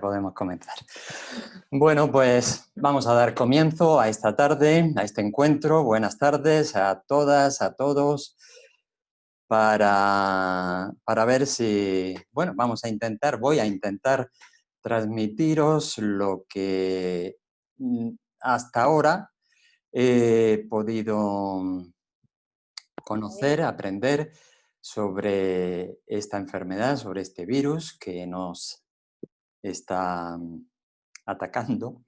Podemos comenzar. Bueno, pues vamos a dar comienzo a esta tarde, a este encuentro. Buenas tardes a todas, a todos, para ver si, bueno, voy a intentar transmitiros lo que hasta ahora he podido conocer, aprender sobre esta enfermedad, sobre este virus que nos está atacando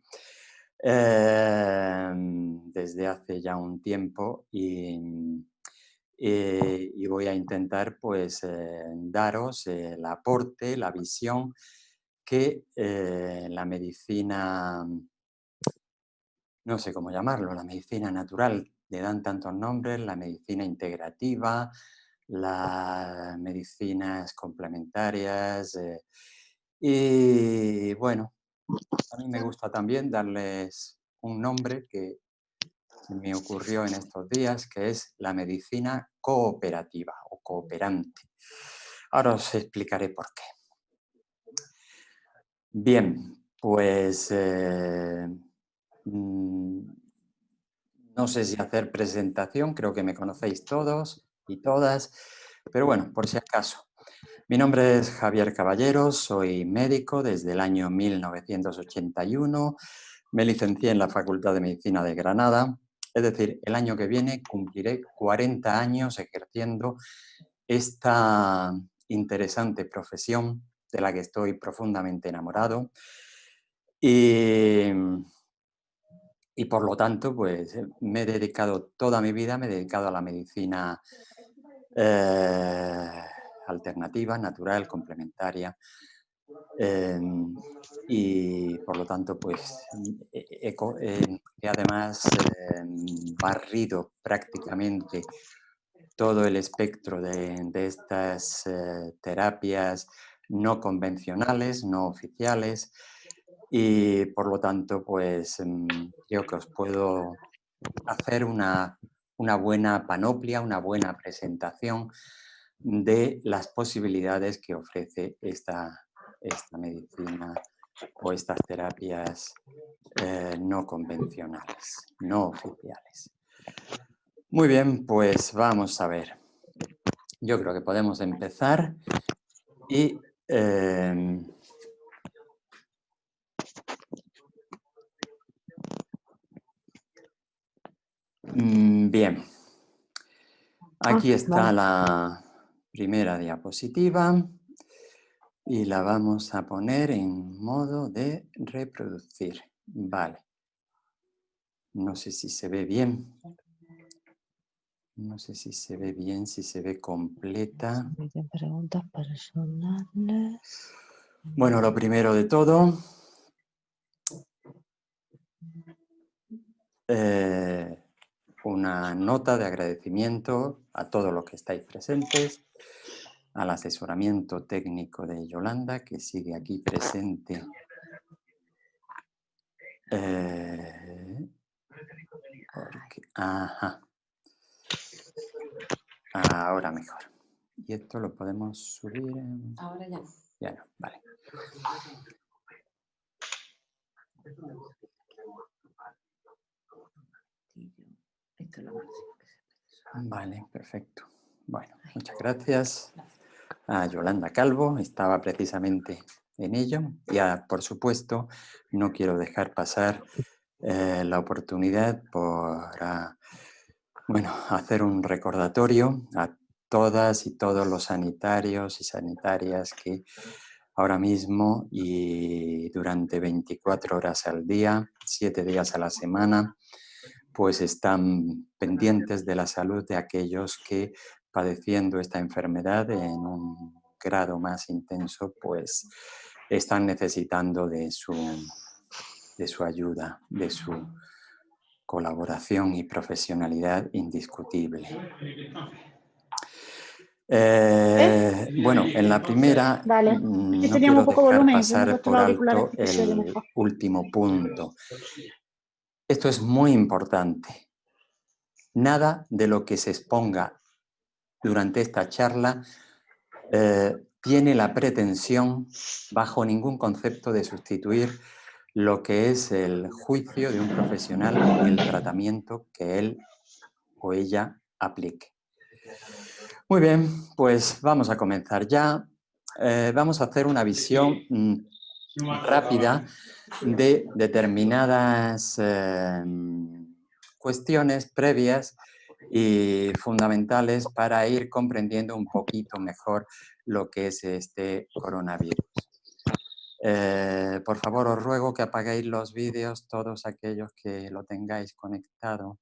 desde hace ya un tiempo y voy a intentar pues daros el aporte, la visión que la medicina, no sé cómo llamarlo, la medicina natural, le dan tantos nombres, la medicina integrativa, las medicinas complementarias y bueno, a mí me gusta también darles un nombre que se me ocurrió en estos días, que es la medicina cooperativa o cooperante. Ahora os explicaré por qué. Bien, pues no sé si hacer presentación, creo que me conocéis todos y todas, pero bueno, por si acaso. Mi nombre es Javier Caballero, soy médico desde el año 1981, me licencié en la Facultad de Medicina de Granada, es decir, el año que viene cumpliré 40 años ejerciendo esta interesante profesión de la que estoy profundamente enamorado y por lo tanto, pues me he dedicado toda mi vida, me he dedicado a la medicina alternativa, natural, complementaria. Y por lo tanto, pues he además barrido prácticamente todo el espectro de estas terapias no convencionales, no oficiales, y por lo tanto, pues creo que os puedo hacer una buena panoplia, una buena presentación de las posibilidades que ofrece esta medicina o estas terapias no convencionales, no oficiales. Muy bien, pues vamos a ver. Yo creo que podemos empezar y bien. Aquí está la primera diapositiva y la vamos a poner en modo de reproducir. Vale. No sé si se ve bien. No sé si se ve bien, si se ve completa. Preguntas personales. Bueno, lo primero de todo, una nota de agradecimiento a todos los que estáis presentes, al asesoramiento técnico de Yolanda, que sigue aquí presente. Ajá. Ahora mejor. Y esto lo podemos subir. Ahora ya. Ya no, vale. Vale, perfecto. Bueno, muchas gracias a Yolanda Calvo, estaba precisamente en ello. Y por supuesto, no quiero dejar pasar la oportunidad por hacer un recordatorio a todas y todos los sanitarios y sanitarias que ahora mismo y durante 24 horas al día, 7 días a la semana, pues están pendientes de la salud de aquellos que, padeciendo esta enfermedad en un grado más intenso, pues están necesitando de su ayuda, de su colaboración y profesionalidad indiscutible. Bueno, en la primera no quiero dejar pasar por alto el último punto. Esto es muy importante. Nada de lo que se exponga durante esta charla tiene la pretensión, bajo ningún concepto, de sustituir lo que es el juicio de un profesional y el tratamiento que él o ella aplique. Muy bien, pues vamos a comenzar ya. Vamos a hacer una visión rápida de determinadas cuestiones previas y fundamentales para ir comprendiendo un poquito mejor lo que es este coronavirus. Por favor, os ruego que apaguéis los vídeos, todos aquellos que lo tengáis conectado.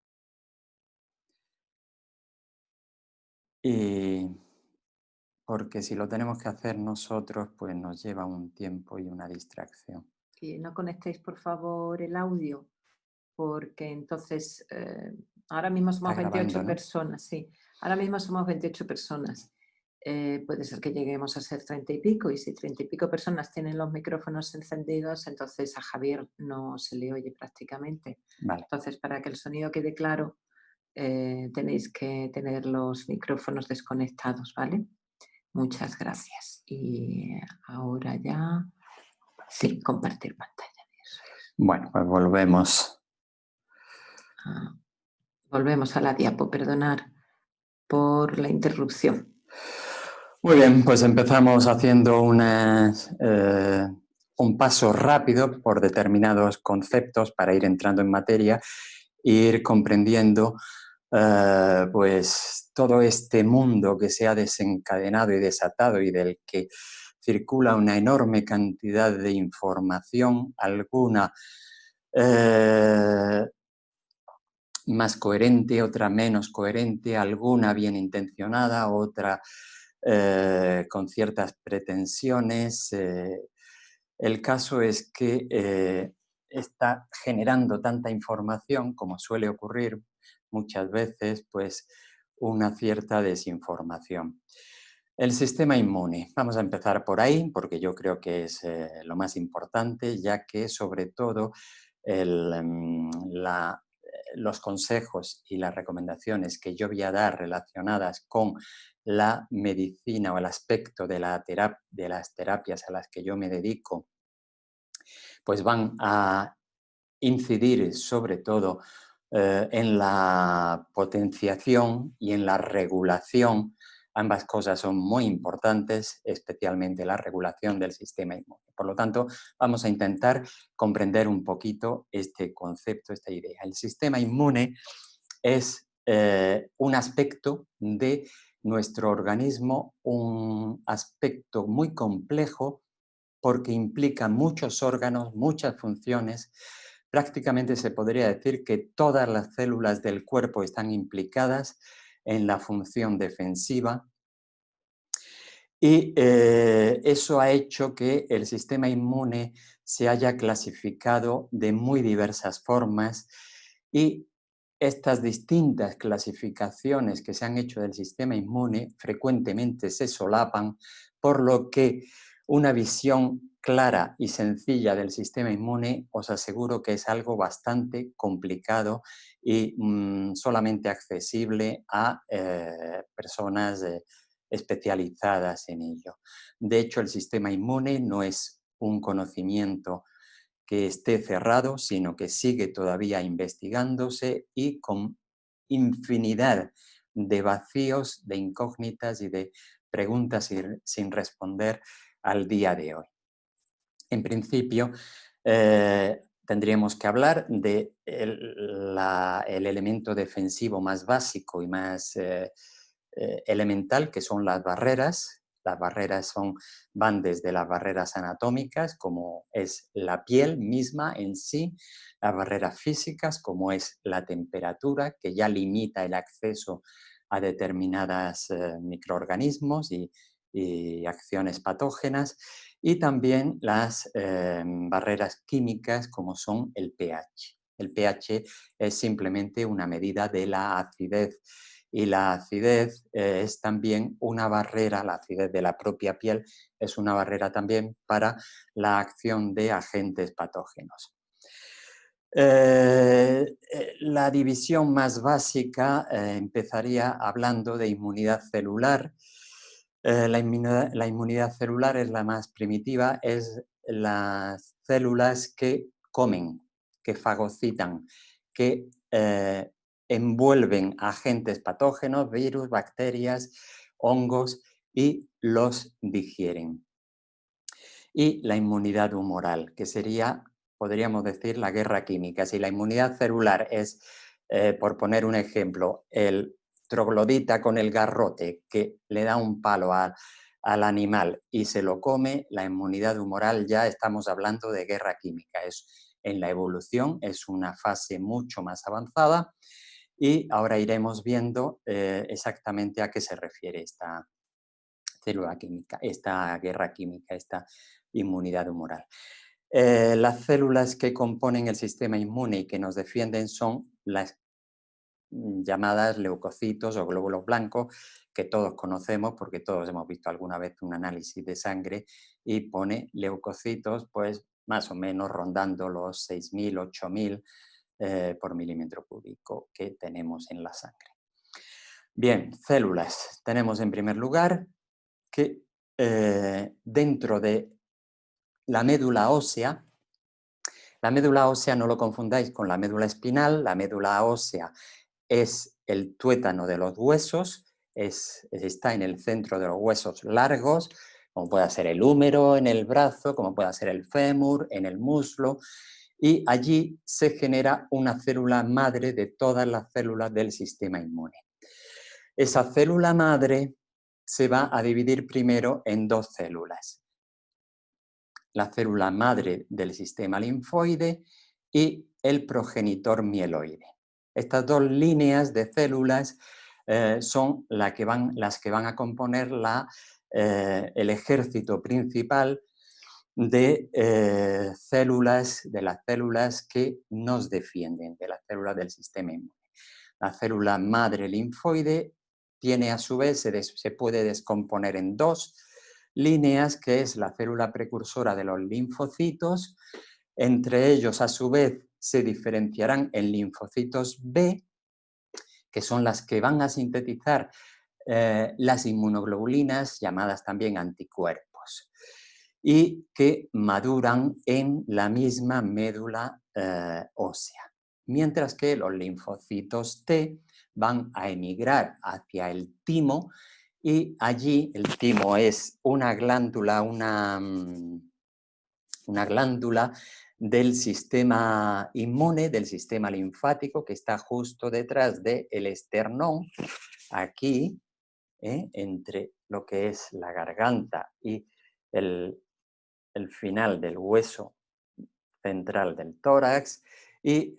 Y porque si lo tenemos que hacer nosotros, pues nos lleva un tiempo y una distracción. Y no conectéis, por favor, el audio, porque entonces ahora mismo somos Está 28 grabando, ¿no? personas, sí. Ahora mismo somos 28 personas. Puede ser que lleguemos a ser 30 y pico, y si 30 y pico personas tienen los micrófonos encendidos, entonces a Javier no se le oye prácticamente. Vale. Entonces, para que el sonido quede claro, tenéis que tener los micrófonos desconectados, ¿vale? Muchas gracias. Y ahora ya, sí, compartir pantalla. Bueno, pues volvemos. Volvemos a la diapo, perdonar por la interrupción. Muy bien, pues empezamos haciendo un paso rápido por determinados conceptos para ir entrando en materia e ir comprendiendo pues todo este mundo que se ha desencadenado y desatado y del que circula una enorme cantidad de información, alguna más coherente, otra menos coherente, alguna bien intencionada, otra con ciertas pretensiones. El caso es que está generando tanta información, como suele ocurrir muchas veces, pues una cierta desinformación. El sistema inmune. Vamos a empezar por ahí, porque yo creo que es lo más importante, ya que sobre todo los consejos y las recomendaciones que yo voy a dar relacionadas con la medicina o el aspecto de las terapias a las que yo me dedico, pues van a incidir sobre todo en la potenciación y en la regulación. Ambas cosas son muy importantes, especialmente la regulación del sistema inmune. Por lo tanto, vamos a intentar comprender un poquito este concepto, esta idea. El sistema inmune es un aspecto de nuestro organismo, un aspecto muy complejo porque implica muchos órganos, muchas funciones. Prácticamente se podría decir que todas las células del cuerpo están implicadas en la función defensiva y eso ha hecho que el sistema inmune se haya clasificado de muy diversas formas y estas distintas clasificaciones que se han hecho del sistema inmune frecuentemente se solapan, por lo que una visión clara y sencilla del sistema inmune os aseguro que es algo bastante complicado y solamente accesible a personas especializadas en ello. De hecho, el sistema inmune no es un conocimiento que esté cerrado, sino que sigue todavía investigándose y con infinidad de vacíos, de incógnitas y de preguntas sin responder al día de hoy. En principio, tendríamos que hablar de el elemento defensivo más básico y más elemental, que son las barreras. Las barreras van desde las barreras anatómicas, como es la piel misma en sí, las barreras físicas, como es la temperatura, que ya limita el acceso a determinados microorganismos y acciones patógenas, y también las barreras químicas, como son el pH. El pH es simplemente una medida de la acidez, y la acidez es también una barrera, la acidez de la propia piel es una barrera también para la acción de agentes patógenos. La división más básica empezaría hablando de inmunidad celular, La inmunidad celular es la más primitiva, es las células que comen, que fagocitan, que envuelven agentes patógenos, virus, bacterias, hongos y los digieren. Y la inmunidad humoral, que sería, podríamos decir, la guerra química. Si la inmunidad celular es, por poner un ejemplo, el troglodita con el garrote que le da un palo al animal y se lo come, la inmunidad humoral ya estamos hablando de guerra química. En la evolución es una fase mucho más avanzada y ahora iremos viendo exactamente a qué se refiere esta célula química, esta guerra química, esta inmunidad humoral. Las células que componen el sistema inmune y que nos defienden son las llamadas leucocitos o glóbulos blancos, que todos conocemos porque todos hemos visto alguna vez un análisis de sangre y pone leucocitos, pues más o menos rondando los 6.000, 8.000 por milímetro cúbico que tenemos en la sangre. Bien, células. Tenemos en primer lugar que dentro de la médula ósea no lo confundáis con la médula espinal, la médula ósea es el tuétano de los huesos, está en el centro de los huesos largos, como puede ser el húmero en el brazo, como puede ser el fémur en el muslo, y allí se genera una célula madre de todas las células del sistema inmune. Esa célula madre se va a dividir primero en dos células. La célula madre del sistema linfoide y el progenitor mieloide. Estas dos líneas de células son las que van a componer el ejército principal de las células que nos defienden, de las células del sistema inmune. La célula madre linfoide tiene a su vez, se puede descomponer en dos líneas, que es la célula precursora de los linfocitos. Entre ellos, a su vez, se diferenciarán en linfocitos B, que son las que van a sintetizar las inmunoglobulinas, llamadas también anticuerpos, y que maduran en la misma médula ósea. Mientras que los linfocitos T van a emigrar hacia el timo y allí el timo es una glándula del sistema inmune, del sistema linfático, que está justo detrás del esternón, aquí, entre lo que es la garganta y el final del hueso central del tórax, y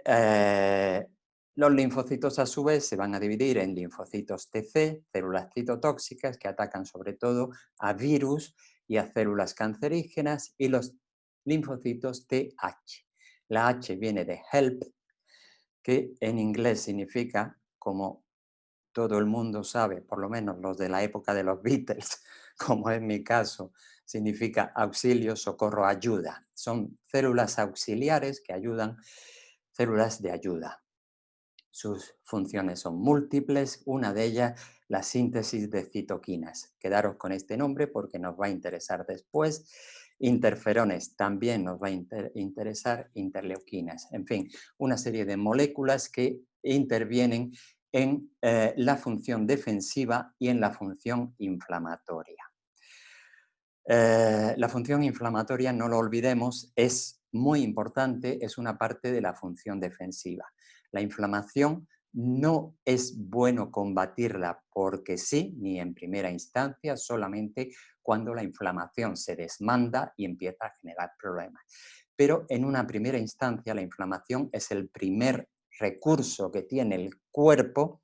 los linfocitos a su vez se van a dividir en linfocitos TC, células citotóxicas que atacan sobre todo a virus y a células cancerígenas, y los linfocitos TH. La H viene de help, que en inglés significa, como todo el mundo sabe, por lo menos los de la época de los Beatles, como es mi caso, significa auxilio, socorro, ayuda. Son células auxiliares que ayudan, células de ayuda. Sus funciones son múltiples, una de ellas la síntesis de citoquinas. Quedaros con este nombre porque nos va a interesar después. Interferones, también nos va a interesar interleuquinas. En fin, una serie de moléculas que intervienen en la función defensiva y en la función inflamatoria. La función inflamatoria, no lo olvidemos, es muy importante, es una parte de la función defensiva. La inflamación no es bueno combatirla porque sí, ni en primera instancia, solamente cuando la inflamación se desmanda y empieza a generar problemas. Pero en una primera instancia, la inflamación es el primer recurso que tiene el cuerpo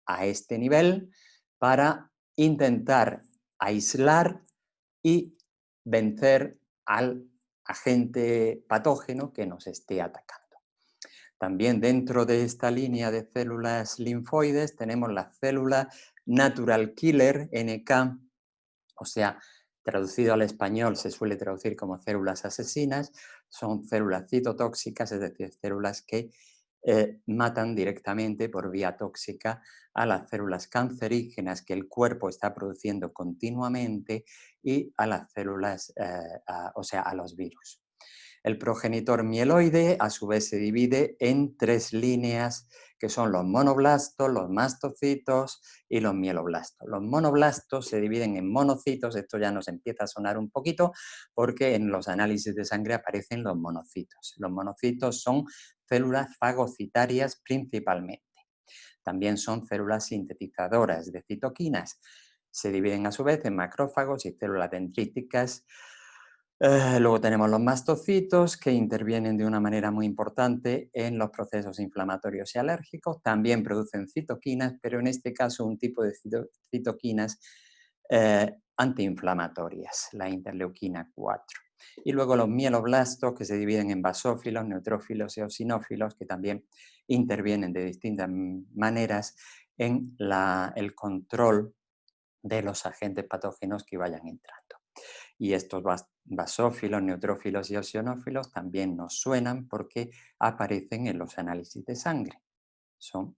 a este nivel para intentar aislar y vencer al agente patógeno que nos esté atacando. También dentro de esta línea de células linfoides tenemos la célula natural killer, NK, o sea, traducido al español se suele traducir como células asesinas, son células citotóxicas, es decir, células que matan directamente por vía tóxica a las células cancerígenas que el cuerpo está produciendo continuamente y a las células, o sea, a los virus. El progenitor mieloide, a su vez, se divide en 3 líneas, que son los monoblastos, los mastocitos y los mieloblastos. Los monoblastos se dividen en monocitos, esto ya nos empieza a sonar un poquito, porque en los análisis de sangre aparecen los monocitos. Los monocitos son células fagocitarias principalmente. También son células sintetizadoras de citoquinas. Se dividen a su vez en macrófagos y células dendríticas. Luego tenemos los mastocitos, que intervienen de una manera muy importante en los procesos inflamatorios y alérgicos. También producen citoquinas, pero en este caso un tipo de citoquinas antiinflamatorias, la interleuquina 4. Y luego los mieloblastos, que se dividen en basófilos, neutrófilos y eosinófilos, que también intervienen de distintas maneras en el control de los agentes patógenos que vayan entrando. Y estos basófilos, neutrófilos y eosinófilos también nos suenan porque aparecen en los análisis de sangre. Son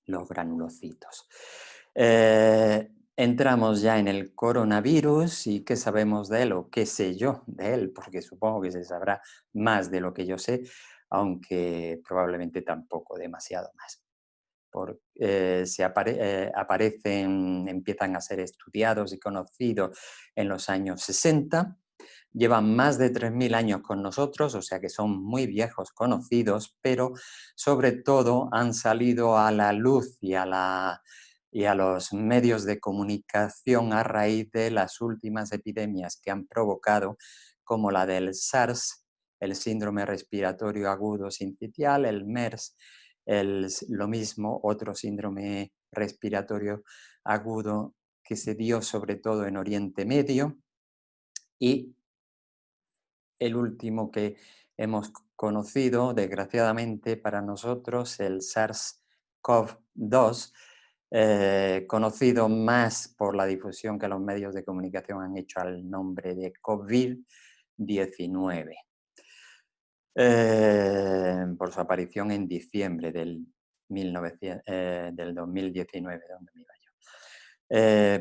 los granulocitos. Entramos ya en el coronavirus y ¿qué sabemos de él o qué sé yo de él? Porque supongo que se sabrá más de lo que yo sé, aunque probablemente tampoco demasiado más. Aparecen, empiezan a ser estudiados y conocidos en los años 60. Llevan más de 3.000 años con nosotros, o sea que son muy viejos conocidos, pero sobre todo han salido a la luz y a los medios de comunicación a raíz de las últimas epidemias que han provocado, como la del SARS, el síndrome respiratorio agudo sincitial, el MERS, lo mismo, otro síndrome respiratorio agudo que se dio sobre todo en Oriente Medio, y el último que hemos conocido, desgraciadamente para nosotros, el SARS-CoV-2, conocido más por la difusión que los medios de comunicación han hecho al nombre de COVID-19, por su aparición en diciembre del 2019, donde me iba yo.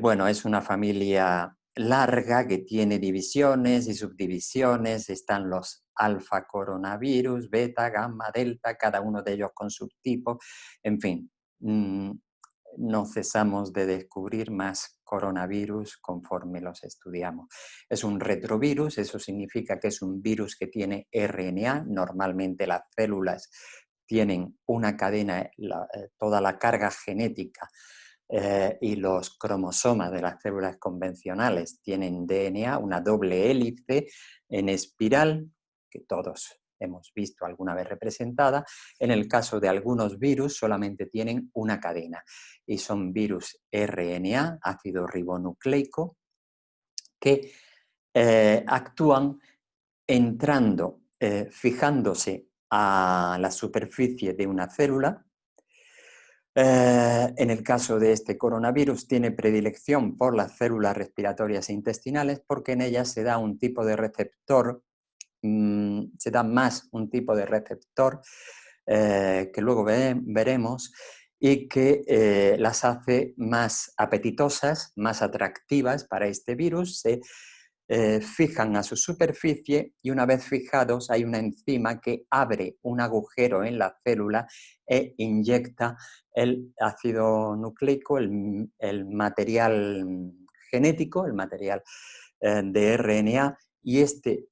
Bueno, es una familia larga que tiene divisiones y subdivisiones. Están los alfa coronavirus, beta, gamma, delta, cada uno de ellos con subtipos. En fin, no cesamos de descubrir más coronavirus conforme los estudiamos. Es un retrovirus, eso significa que es un virus que tiene RNA. Normalmente las células tienen una cadena, toda la carga genética y los cromosomas de las células convencionales tienen DNA, una doble hélice en espiral, que todos hemos visto alguna vez representada. En el caso de algunos virus solamente tienen una cadena y son virus RNA, ácido ribonucleico, que actúan entrando, fijándose a la superficie de una célula. En el caso de este coronavirus tiene predilección por las células respiratorias e intestinales porque en ellas se da un tipo de receptor, se da más un tipo de receptor que luego veremos y que las hace más apetitosas, más atractivas para este virus. Se fijan a su superficie y una vez fijados hay una enzima que abre un agujero en la célula e inyecta el ácido nucleico, el material genético, el material de RNA, y este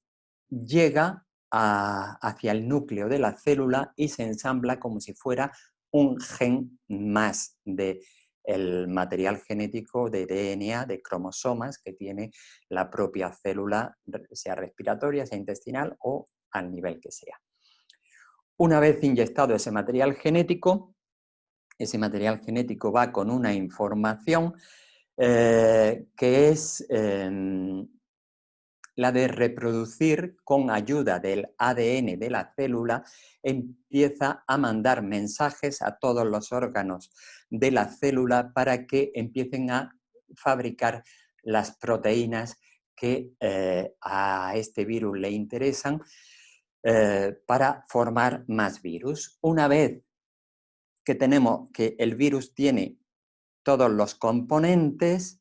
llega hacia el núcleo de la célula y se ensambla como si fuera un gen más de el material genético de DNA, de cromosomas que tiene la propia célula, sea respiratoria, sea intestinal o al nivel que sea. Una vez inyectado ese material genético va con una información que es la de reproducir con ayuda del ADN de la célula, empieza a mandar mensajes a todos los órganos de la célula para que empiecen a fabricar las proteínas que a este virus le interesan. para formar más virus. Una vez que tenemos que el virus tiene todos los componentes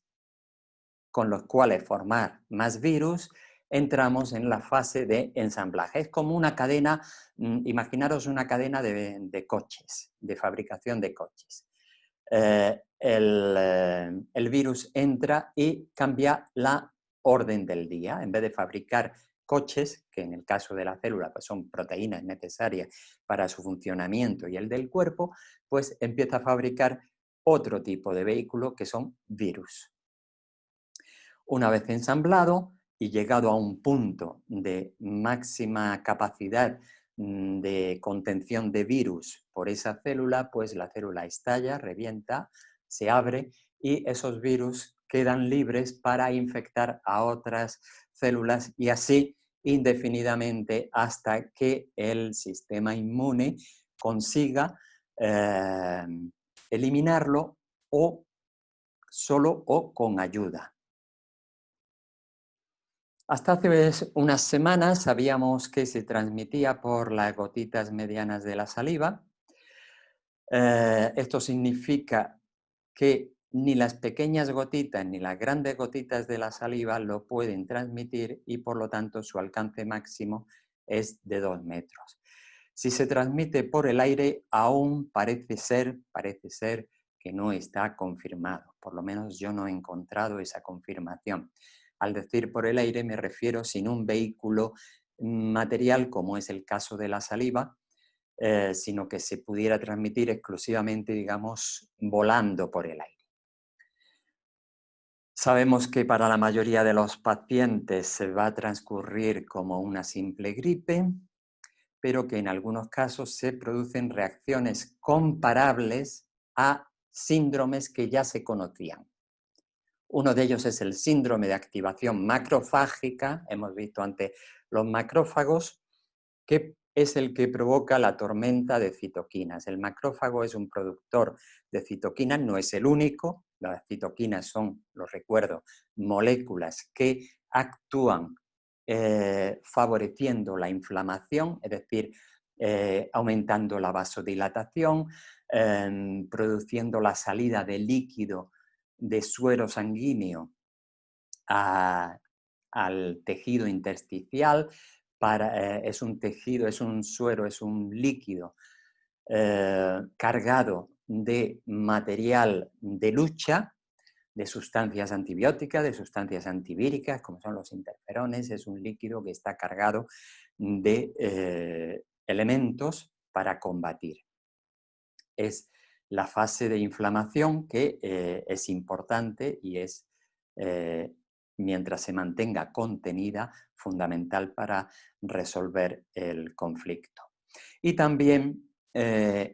con los cuales formar más virus, entramos en la fase de ensamblaje. Es como una cadena, imaginaros una cadena de coches, de fabricación de coches. El virus entra y cambia la orden del día. En vez de fabricar coches, que en el caso de la célula pues son proteínas necesarias para su funcionamiento y el del cuerpo, pues empieza a fabricar otro tipo de vehículo que son virus. Una vez ensamblado y llegado a un punto de máxima capacidad de contención de virus por esa célula, pues la célula estalla, revienta, se abre y esos virus quedan libres para infectar a otras células y así indefinidamente hasta que el sistema inmune consiga eliminarlo o solo o con ayuda. Hasta hace unas semanas sabíamos que se transmitía por las gotitas medianas de la saliva. Esto significa que ni las pequeñas gotitas ni las grandes gotitas de la saliva lo pueden transmitir y por lo tanto su alcance máximo es de 2 metros. Si se transmite por el aire, aún parece ser que no está confirmado. Por lo menos yo no he encontrado esa confirmación. Al decir por el aire me refiero sin un vehículo material como es el caso de la saliva, sino que se pudiera transmitir exclusivamente, digamos, volando por el aire. Sabemos que para la mayoría de los pacientes se va a transcurrir como una simple gripe, pero que en algunos casos se producen reacciones comparables a síndromes que ya se conocían. Uno de ellos es el síndrome de activación macrofágica, hemos visto antes los macrófagos, que es el que provoca la tormenta de citoquinas. El macrófago es un productor de citoquinas, no es el único. Las citoquinas son, lo recuerdo, moléculas que actúan favoreciendo la inflamación, es decir, aumentando la vasodilatación, produciendo la salida de líquido de suero sanguíneo al tejido intersticial. Es un tejido, es un suero, es un líquido cargado de material de lucha, de sustancias antibióticas, de sustancias antivíricas, como son los interferones. Es un líquido que está cargado de elementos para combatir. Es la fase de inflamación que es importante y es, mientras se mantenga contenida, fundamental para resolver el conflicto. Y también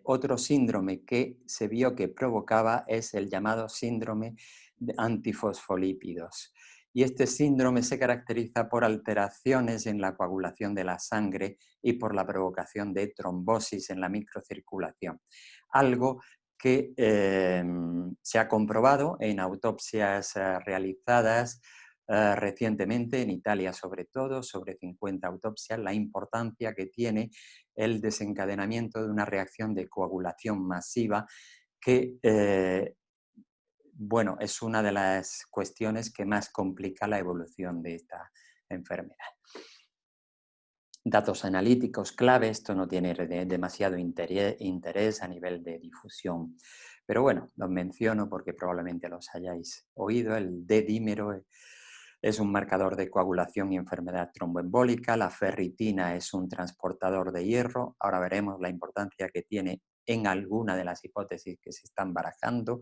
otro síndrome que se vio que provocaba es el llamado síndrome de antifosfolípidos. Y este síndrome se caracteriza por alteraciones en la coagulación de la sangre y por la provocación de trombosis en la microcirculación. Algo que se ha comprobado en autopsias realizadas recientemente, en Italia sobre todo, sobre 50 autopsias, la importancia que tiene el desencadenamiento de una reacción de coagulación masiva que, bueno, es una de las cuestiones que más complica la evolución de esta enfermedad. Datos analíticos clave, esto no tiene demasiado interés a nivel de difusión, pero bueno, los menciono porque probablemente los hayáis oído. El D-dímero es un marcador de coagulación y enfermedad tromboembólica, la ferritina es un transportador de hierro, ahora veremos la importancia que tiene en alguna de las hipótesis que se están barajando.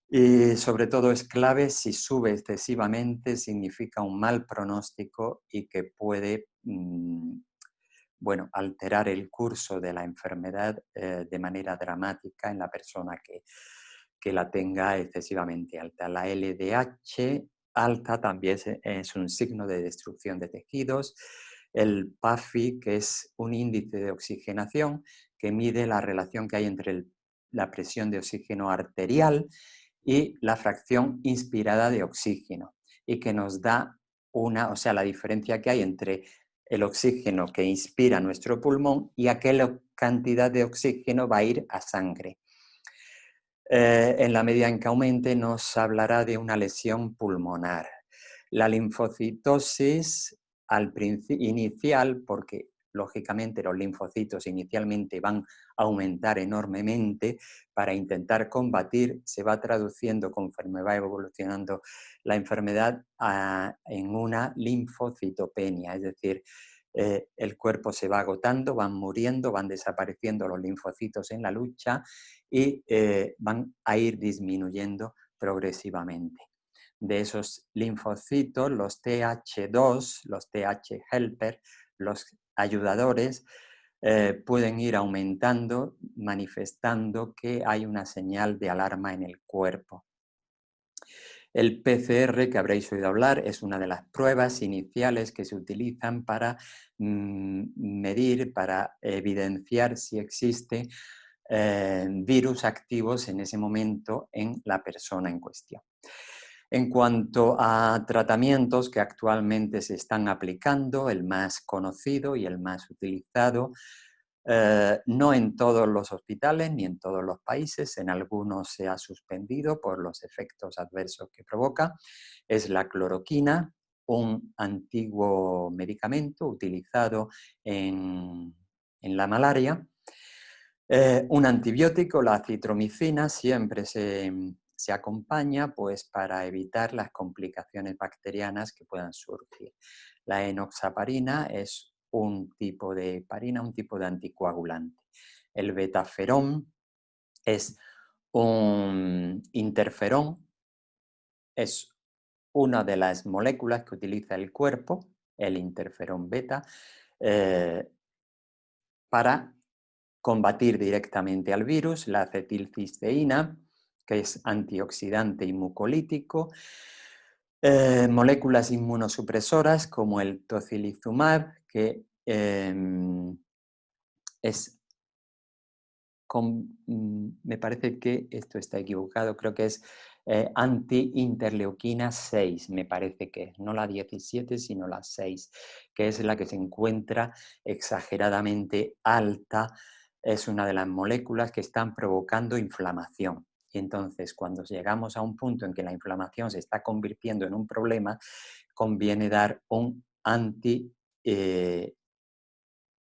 Y sobre todo es clave si sube excesivamente, significa un mal pronóstico y que puede bueno, alterar el curso de la enfermedad de manera dramática en la persona que la tenga excesivamente alta. La LDH alta también es un signo de destrucción de tejidos. El PAFI, que es un índice de oxigenación que mide la relación que hay entre la presión de oxígeno arterial y la fracción inspirada de oxígeno y que nos da la diferencia que hay entre el oxígeno que inspira nuestro pulmón y aquella cantidad de oxígeno va a ir a sangre. En la medida en que aumente nos hablará de una lesión pulmonar. La linfocitosis inicial, porque lógicamente los linfocitos inicialmente van a aumentar enormemente para intentar combatir, se va traduciendo conforme va evolucionando la enfermedad en una linfocitopenia, es decir, el cuerpo se va agotando, van muriendo, van desapareciendo los linfocitos en la lucha y van a ir disminuyendo progresivamente. De esos linfocitos, los TH2, los TH helper, los ayudadores, pueden ir aumentando, manifestando que hay una señal de alarma en el cuerpo. El PCR, que habréis oído hablar, es una de las pruebas iniciales que se utilizan para medir, para evidenciar si existe virus activos en ese momento en la persona en cuestión. En cuanto a tratamientos que actualmente se están aplicando, el más conocido y el más utilizado, no en todos los hospitales ni en todos los países, en algunos se ha suspendido por los efectos adversos que provoca, es la cloroquina, un antiguo medicamento utilizado en la malaria. Un antibiótico, la acitromicina, siempre se acompaña pues, para evitar las complicaciones bacterianas que puedan surgir. La enoxaparina es un tipo de heparina, un tipo de anticoagulante. El betaferón es un interferón, es una de las moléculas que utiliza el cuerpo, el interferón beta, para combatir directamente al virus, la acetilcisteína, que es antioxidante y mucolítico, moléculas inmunosupresoras como el tocilizumab, que me parece que esto está equivocado, creo que es anti-interleuquina 6, me parece que es, no la 17, sino la 6, que es la que se encuentra exageradamente alta, es una de las moléculas que están provocando inflamación. Y entonces, cuando llegamos a un punto en que la inflamación se está convirtiendo en un problema, conviene dar un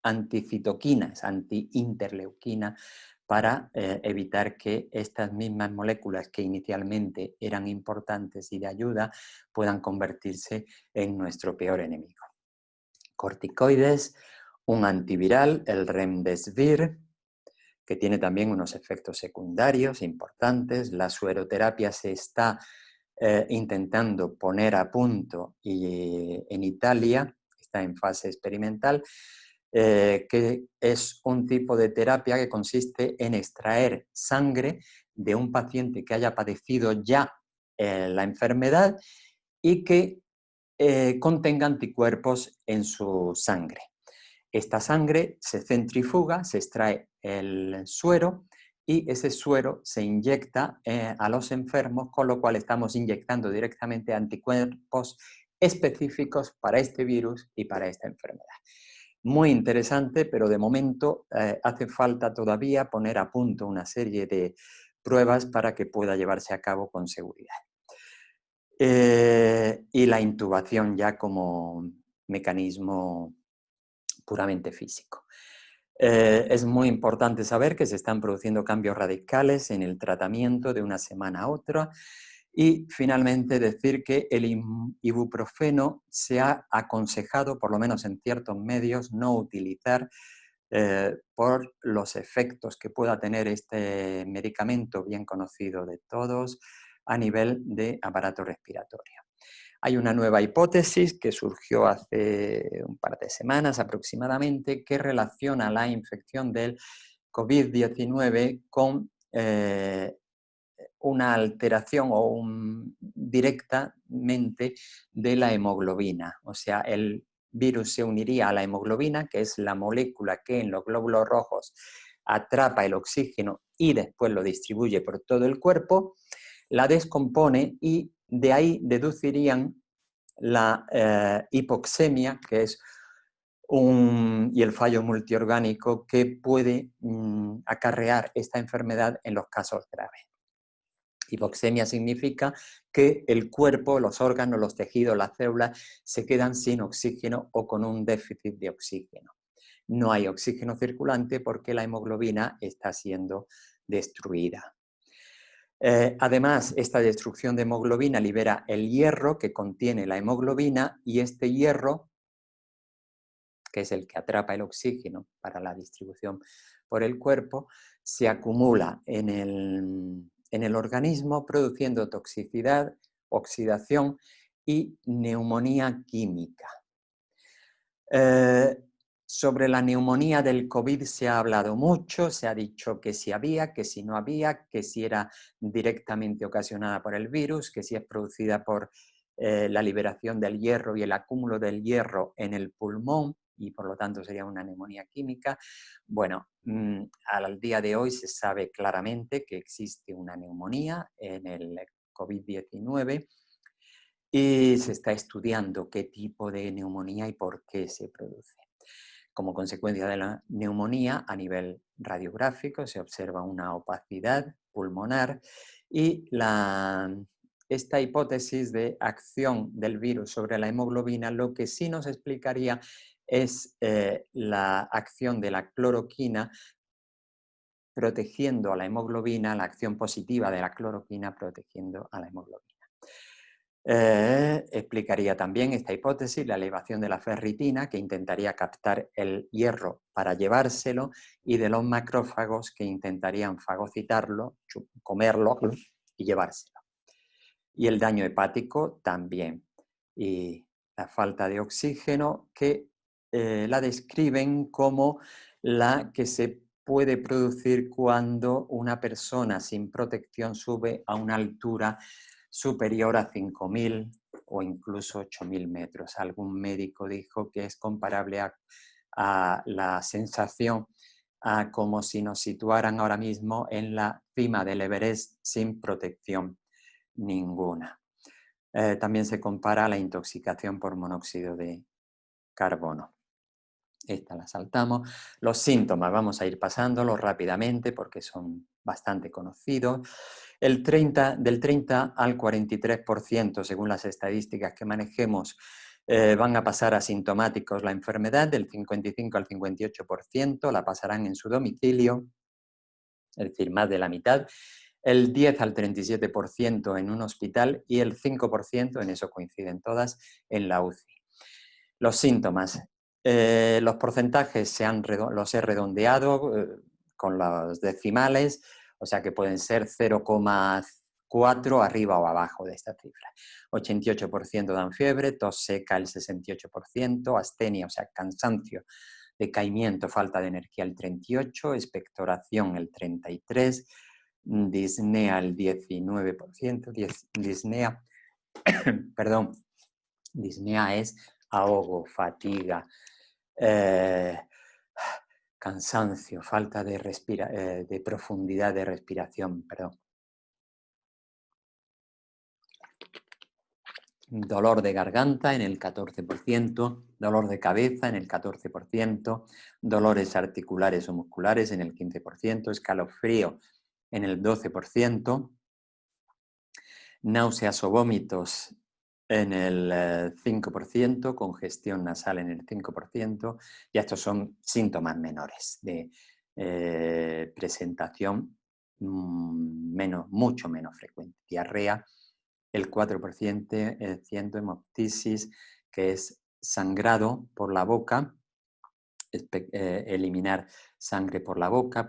anticitoquinas, anti-interleuquina, para evitar que estas mismas moléculas que inicialmente eran importantes y de ayuda puedan convertirse en nuestro peor enemigo. Corticoides, un antiviral, el Remdesivir, que tiene también unos efectos secundarios importantes. La sueroterapia se está intentando poner a punto y en Italia está en fase experimental, que es un tipo de terapia que consiste en extraer sangre de un paciente que haya padecido ya la enfermedad y que contenga anticuerpos en su sangre. Esta sangre se centrifuga, se extrae el suero y ese suero se inyecta a los enfermos, con lo cual estamos inyectando directamente anticuerpos específicos para este virus y para esta enfermedad. Muy interesante, pero de momento hace falta todavía poner a punto una serie de pruebas para que pueda llevarse a cabo con seguridad. Y la intubación ya como mecanismo puramente físico. Es muy importante saber que se están produciendo cambios radicales en el tratamiento de una semana a otra. Y finalmente decir que el ibuprofeno se ha aconsejado, por lo menos en ciertos medios, no utilizar por los efectos que pueda tener este medicamento bien conocido de todos a nivel de aparato respiratorio. Hay una nueva hipótesis que surgió hace un par de semanas aproximadamente que relaciona la infección del COVID-19 con una alteración directamente de la hemoglobina. O sea, el virus se uniría a la hemoglobina, que es la molécula que en los glóbulos rojos atrapa el oxígeno y después lo distribuye por todo el cuerpo, la descompone y de ahí deducirían la hipoxemia, que es y el fallo multiorgánico que puede acarrear esta enfermedad en los casos graves. Hipoxemia significa que el cuerpo, los órganos, los tejidos, las células se quedan sin oxígeno o con un déficit de oxígeno. No hay oxígeno circulante porque la hemoglobina está siendo destruida. Además, esta destrucción de hemoglobina libera el hierro que contiene la hemoglobina y este hierro, que es el que atrapa el oxígeno para la distribución por el cuerpo, se acumula en el organismo produciendo toxicidad, oxidación y neumonía química. Sobre la neumonía del COVID se ha hablado mucho, se ha dicho que si había, que si no había, que si era directamente ocasionada por el virus, que si es producida por la liberación del hierro y el acúmulo del hierro en el pulmón y por lo tanto sería una neumonía química. Bueno, al día de hoy se sabe claramente que existe una neumonía en el COVID-19 y se está estudiando qué tipo de neumonía y por qué se produce. Como consecuencia de la neumonía, a nivel radiográfico se observa una opacidad pulmonar y esta hipótesis de acción del virus sobre la hemoglobina lo que sí nos explicaría es la acción de la cloroquina protegiendo a la hemoglobina, la acción positiva de la cloroquina protegiendo a la hemoglobina. Explicaría también esta hipótesis la elevación de la ferritina que intentaría captar el hierro para llevárselo y de los macrófagos que intentarían fagocitarlo, comerlo y llevárselo. Y el daño hepático también. Y la falta de oxígeno que la describen como la que se puede producir cuando una persona sin protección sube a una altura superior a 5.000 o incluso 8.000 metros. Algún médico dijo que es comparable a la sensación como si nos situaran ahora mismo en la cima del Everest sin protección ninguna. También se compara a la intoxicación por monóxido de carbono. Esta la saltamos. Los síntomas, vamos a ir pasándolos rápidamente porque son bastante conocidos. Del 30 al 43%, según las estadísticas que manejemos, van a pasar asintomáticos la enfermedad, del 55 al 58% la pasarán en su domicilio, es decir, más de la mitad, el 10 al 37% en un hospital y el 5%, en eso coinciden todas, en la UCI. Los síntomas, los porcentajes los he redondeado con los decimales, o sea que pueden ser 0,4 arriba o abajo de esta cifra. 88% dan fiebre, tos seca el 68%, astenia, o sea, cansancio, decaimiento, falta de energía el 38%, expectoración el 33%, disnea el 19%, disnea, perdón, disnea es ahogo, fatiga, cansancio, falta de profundidad de respiración, perdón. Dolor de garganta en el 14%, dolor de cabeza en el 14%, dolores articulares o musculares en el 15%, escalofrío en el 12%, náuseas o vómitos en el 5%, congestión nasal en el 5%, y estos son síntomas menores de presentación mucho menos frecuente. Diarrea, el 4%, hemoptisis, que es sangrado por la boca, eliminar sangre por la boca,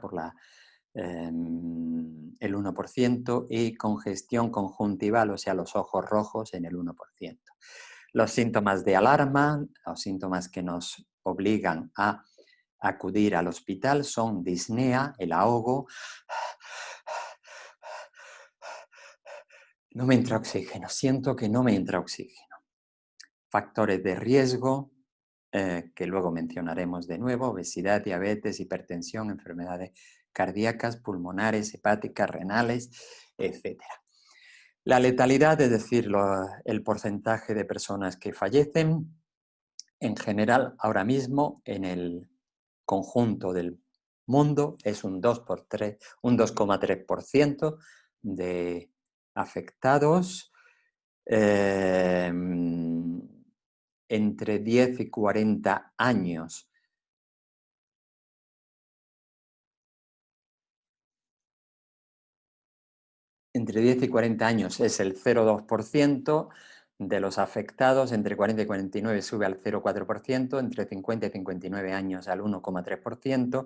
el 1%, y congestión conjuntival, o sea, los ojos rojos en el 1%. Los síntomas de alarma, los síntomas que nos obligan a acudir al hospital son disnea, el ahogo, no me entra oxígeno, siento que no me entra oxígeno. Factores de riesgo, que luego mencionaremos de nuevo: obesidad, diabetes, hipertensión, enfermedades cardíacas, pulmonares, hepáticas, renales, etc. La letalidad, es decir, el porcentaje de personas que fallecen, en general, ahora mismo, en el conjunto del mundo, es un 2,3% de afectados entre 10 y 40 años. Entre 10 y 40 años es el 0,2% de los afectados, entre 40 y 49 sube al 0,4%, entre 50 y 59 años al 1,3%,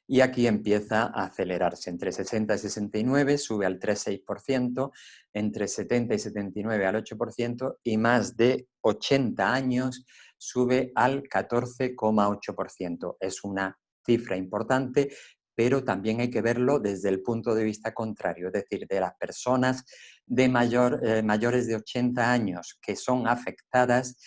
y aquí empieza a acelerarse. Entre 60 y 69 sube al 3,6%, entre 70 y 79 al 8%, y más de 80 años sube al 14,8%. Es una cifra importante, pero también hay que verlo desde el punto de vista contrario, es decir, de las personas de mayores de 80 años que son afectadas,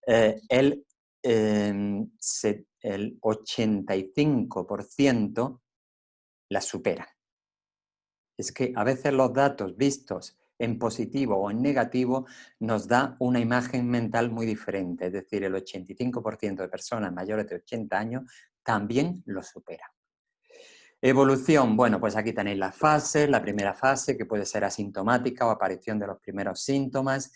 el 85% las superan. Es que a veces los datos vistos en positivo o en negativo nos da una imagen mental muy diferente, es decir, el 85% de personas mayores de 80 años también lo superan. Evolución, bueno, pues aquí tenéis las fases, la primera fase que puede ser asintomática o aparición de los primeros síntomas.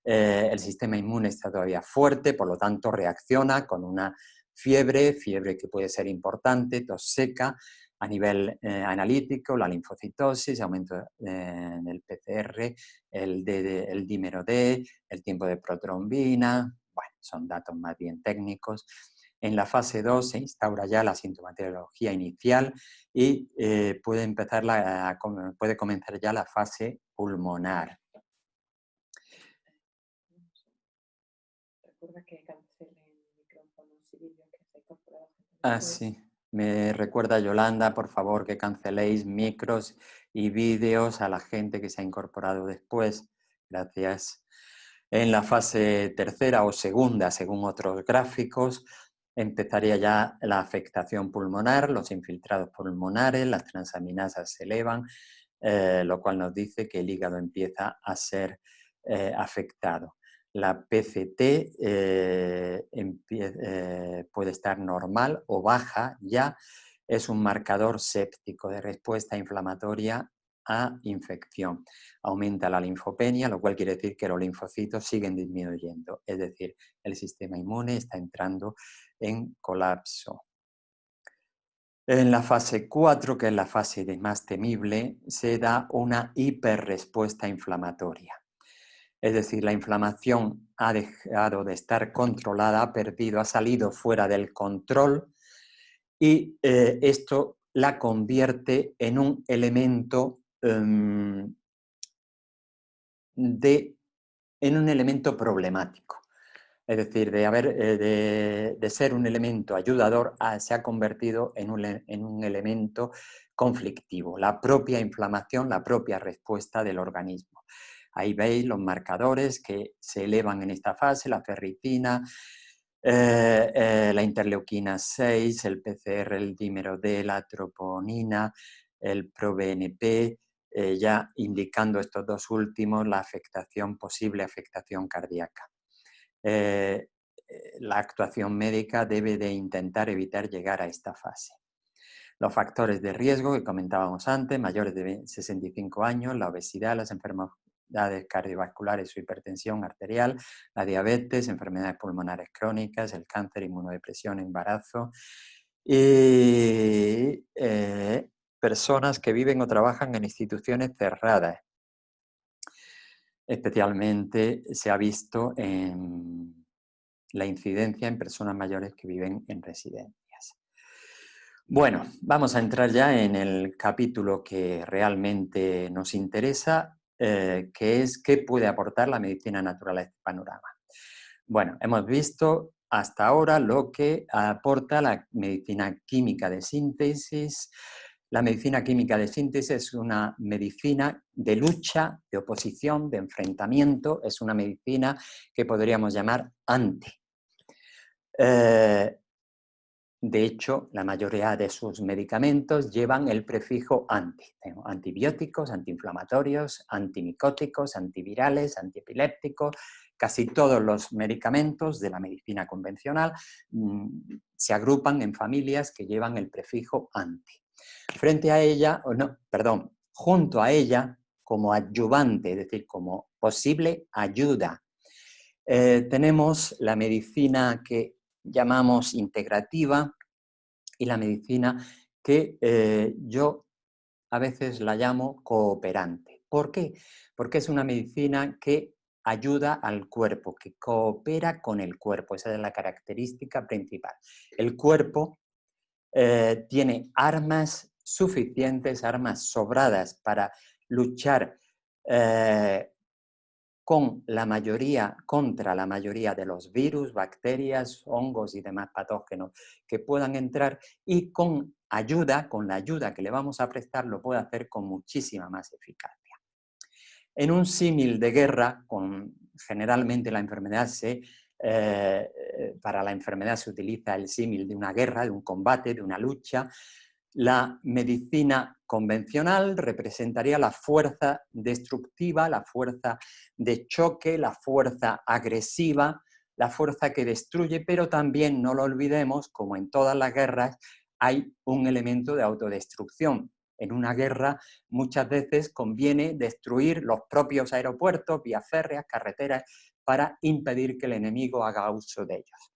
El sistema inmune está todavía fuerte, por lo tanto reacciona con una fiebre que puede ser importante, tos seca, a nivel analítico, la linfocitosis, aumento en el PCR, el dímero D, el tiempo de protrombina, bueno, son datos más bien técnicos. En la fase 2 se instaura ya la sintomatología inicial y puede comenzar ya la fase pulmonar. Recuerda que cancelen micrófonos y vídeos que se incorporan. Ah, sí. Me recuerda Yolanda, por favor, que canceléis micros y vídeos a la gente que se ha incorporado después. Gracias. En la fase tercera o segunda, según otros gráficos, empezaría ya la afectación pulmonar, los infiltrados pulmonares, las transaminasas se elevan, lo cual nos dice que el hígado empieza a ser afectado. La PCT puede estar normal o baja ya, es un marcador séptico de respuesta inflamatoria a infección. Aumenta la linfopenia, lo cual quiere decir que los linfocitos siguen disminuyendo, es decir, el sistema inmune está entrando en colapso. En la fase 4, que es la fase más temible, se da una hiperrespuesta inflamatoria. Es decir, la inflamación ha dejado de estar controlada, ha salido fuera del control y esto la convierte en un elemento problemático. Es decir, de ser un elemento ayudador, se ha convertido en un elemento conflictivo. La propia inflamación, la propia respuesta del organismo. Ahí veis los marcadores que se elevan en esta fase, la ferritina, la interleuquina 6, el PCR, el dímero D, la troponina, el proBNP, ya indicando estos dos últimos la posible afectación cardíaca. La actuación médica debe de intentar evitar llegar a esta fase. Los factores de riesgo que comentábamos antes, mayores de 65 años, la obesidad, las enfermedades cardiovasculares o hipertensión arterial, la diabetes, enfermedades pulmonares crónicas, el cáncer, inmunodepresión, embarazo y personas que viven o trabajan en instituciones cerradas. Especialmente se ha visto en la incidencia en personas mayores que viven en residencias. Bueno, vamos a entrar ya en el capítulo que realmente nos interesa, que es qué puede aportar la medicina natural a este panorama. Bueno, hemos visto hasta ahora lo que aporta la medicina química de síntesis. La medicina química de síntesis es una medicina de lucha, de oposición, de enfrentamiento, es una medicina que podríamos llamar anti. De hecho, la mayoría de sus medicamentos llevan el prefijo anti. Tengo antibióticos, antiinflamatorios, antimicóticos, antivirales, antiepilépticos, casi todos los medicamentos de la medicina convencional se agrupan en familias que llevan el prefijo anti. Frente a ella, junto a ella, como adyuvante, es decir, como posible ayuda, tenemos la medicina que llamamos integrativa y la medicina que yo a veces la llamo cooperante. ¿Por qué? Porque es una medicina que ayuda al cuerpo, que coopera con el cuerpo. Esa es la característica principal. El cuerpo tiene armas suficientes, armas sobradas para luchar contra la mayoría de los virus, bacterias, hongos y demás patógenos que puedan entrar, y con la ayuda que le vamos a prestar, lo puede hacer con muchísima más eficacia. En un símil de guerra, generalmente la enfermedad para la enfermedad se utiliza el símil de una guerra, de un combate, de una lucha. La medicina convencional representaría la fuerza destructiva, la fuerza de choque, la fuerza agresiva, la fuerza que destruye, pero también, no lo olvidemos, como en todas las guerras, hay un elemento de autodestrucción. En una guerra muchas veces conviene destruir los propios aeropuertos, vías férreas, carreteras, para impedir que el enemigo haga uso de ellos.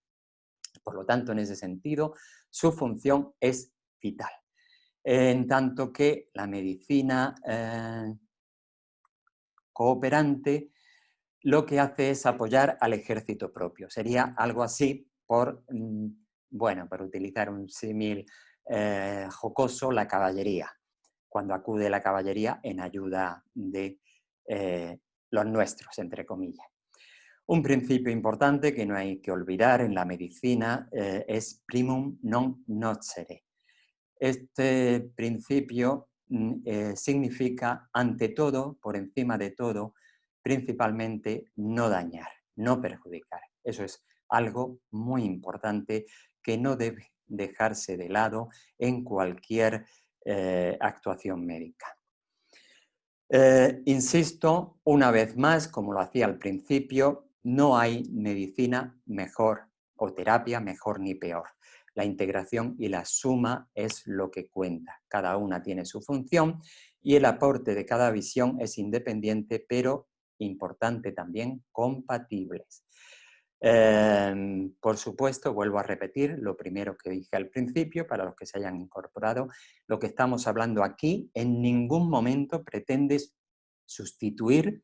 Por lo tanto, en ese sentido, su función es vital. En tanto que la medicina cooperante lo que hace es apoyar al ejército propio. Sería algo así, por utilizar un símil jocoso, la caballería, cuando acude la caballería en ayuda de los nuestros, entre comillas. Un principio importante que no hay que olvidar en la medicina es primum non nocere. Este principio significa, ante todo, por encima de todo, principalmente no dañar, no perjudicar. Eso es algo muy importante que no debe dejarse de lado en cualquier actuación médica. Insisto, una vez más, como lo hacía al principio, no hay medicina mejor o terapia mejor ni peor. La integración y la suma es lo que cuenta. Cada una tiene su función y el aporte de cada visión es independiente, pero importante también, compatibles. Por supuesto, vuelvo a repetir lo primero que dije al principio, para los que se hayan incorporado, lo que estamos hablando aquí en ningún momento pretende sustituir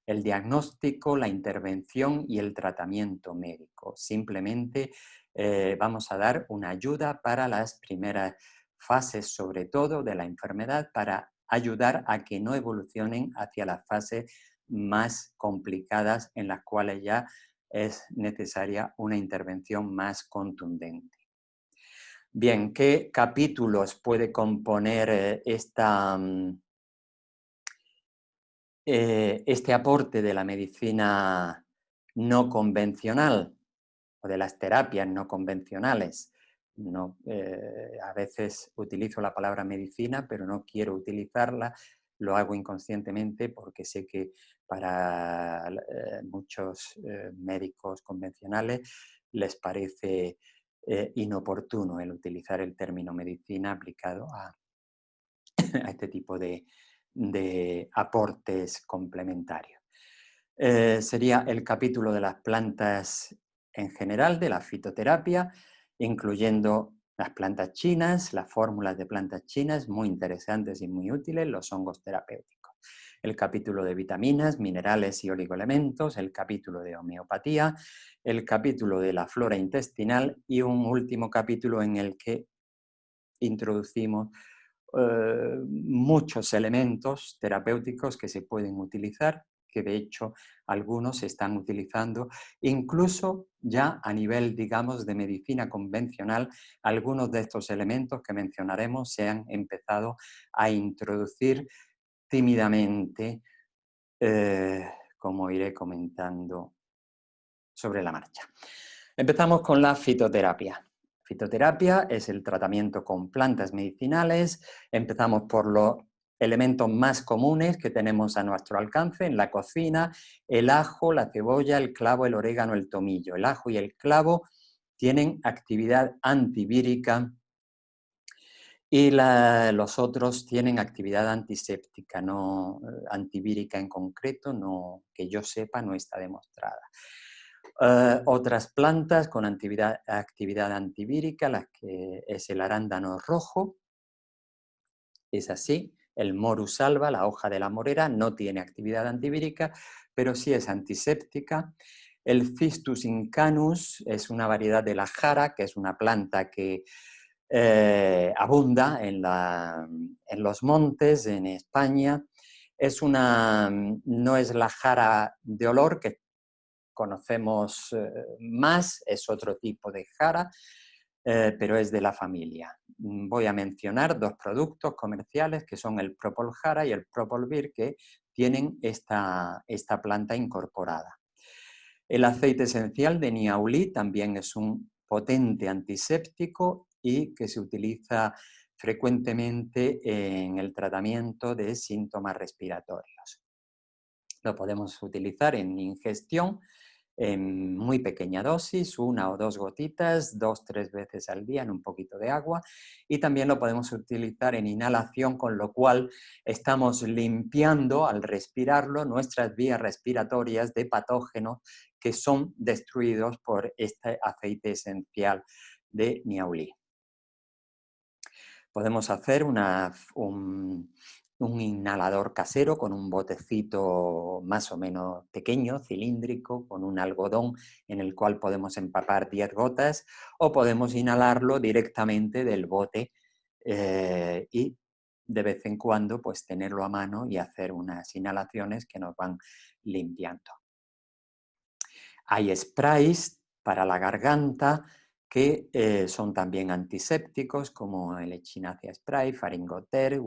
el diagnóstico, la intervención y el tratamiento médico. Simplemente vamos a dar una ayuda para las primeras fases, sobre todo, de la enfermedad, para ayudar a que no evolucionen hacia las fases más complicadas en las cuales ya es necesaria una intervención más contundente. Bien, ¿qué capítulos puede componer este aporte de la medicina no convencional o de las terapias no convencionales? A veces utilizo la palabra medicina, pero no quiero utilizarla, lo hago inconscientemente porque sé que para muchos médicos convencionales les parece inoportuno el utilizar el término medicina aplicado a este tipo de aportes complementarios. Sería el capítulo de las plantas en general, de la fitoterapia, incluyendo las plantas chinas, las fórmulas de plantas chinas, muy interesantes y muy útiles, los hongos terapéuticos. El capítulo de vitaminas, minerales y oligoelementos, el capítulo de homeopatía, el capítulo de la flora intestinal y un último capítulo en el que introducimos muchos elementos terapéuticos que se pueden utilizar, que de hecho algunos se están utilizando, incluso ya a nivel, digamos, de medicina convencional, algunos de estos elementos que mencionaremos se han empezado a introducir tímidamente, como iré comentando sobre la marcha. Empezamos con la fitoterapia. Fitoterapia es el tratamiento con plantas medicinales. Empezamos por lo elementos más comunes que tenemos a nuestro alcance en la cocina: el ajo, la cebolla, el clavo, el orégano, el tomillo. El ajo y el clavo tienen actividad antivírica y los otros tienen actividad antiséptica, no antivírica en concreto, no, que yo sepa, no está demostrada. Otras plantas con actividad antivírica, las que es el arándano rojo, es así. El morus alba, la hoja de la morera, no tiene actividad antivírica, pero sí es antiséptica. El Cistus incanus es una variedad de la jara, que es una planta que abunda en los montes, en España. No es la jara de olor que conocemos más, es otro tipo de jara, pero es de la familia. Voy a mencionar dos productos comerciales que son el Propol Jara y el Propol Vir, que tienen esta planta incorporada. El aceite esencial de Niaulí también es un potente antiséptico y que se utiliza frecuentemente en el tratamiento de síntomas respiratorios. Lo podemos utilizar en ingestión en muy pequeña dosis, 1 o 2 gotitas, 2-3 veces al día en un poquito de agua, y también lo podemos utilizar en inhalación, con lo cual estamos limpiando al respirarlo nuestras vías respiratorias de patógenos que son destruidos por este aceite esencial de Niaulí. Podemos hacer un inhalador casero con un botecito más o menos pequeño, cilíndrico, con un algodón en el cual podemos empapar 10 gotas, o podemos inhalarlo directamente del bote y de vez en cuando pues tenerlo a mano y hacer unas inhalaciones que nos van limpiando. Hay sprays para la garganta que son también antisépticos, como el Echinacea Spray, Faringoter,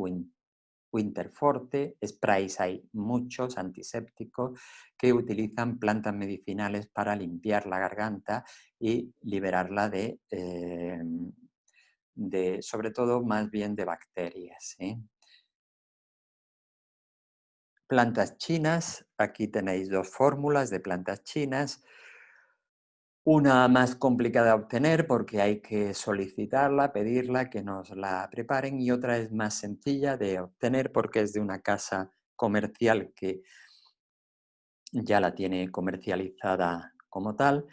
Winterforte. Sprays hay muchos antisépticos que utilizan plantas medicinales para limpiar la garganta y liberarla sobre todo más bien de bacterias, ¿sí? Plantas chinas, aquí tenéis dos fórmulas de plantas chinas. Una más complicada de obtener porque hay que solicitarla, pedirla, que nos la preparen, y otra es más sencilla de obtener porque es de una casa comercial que ya la tiene comercializada como tal.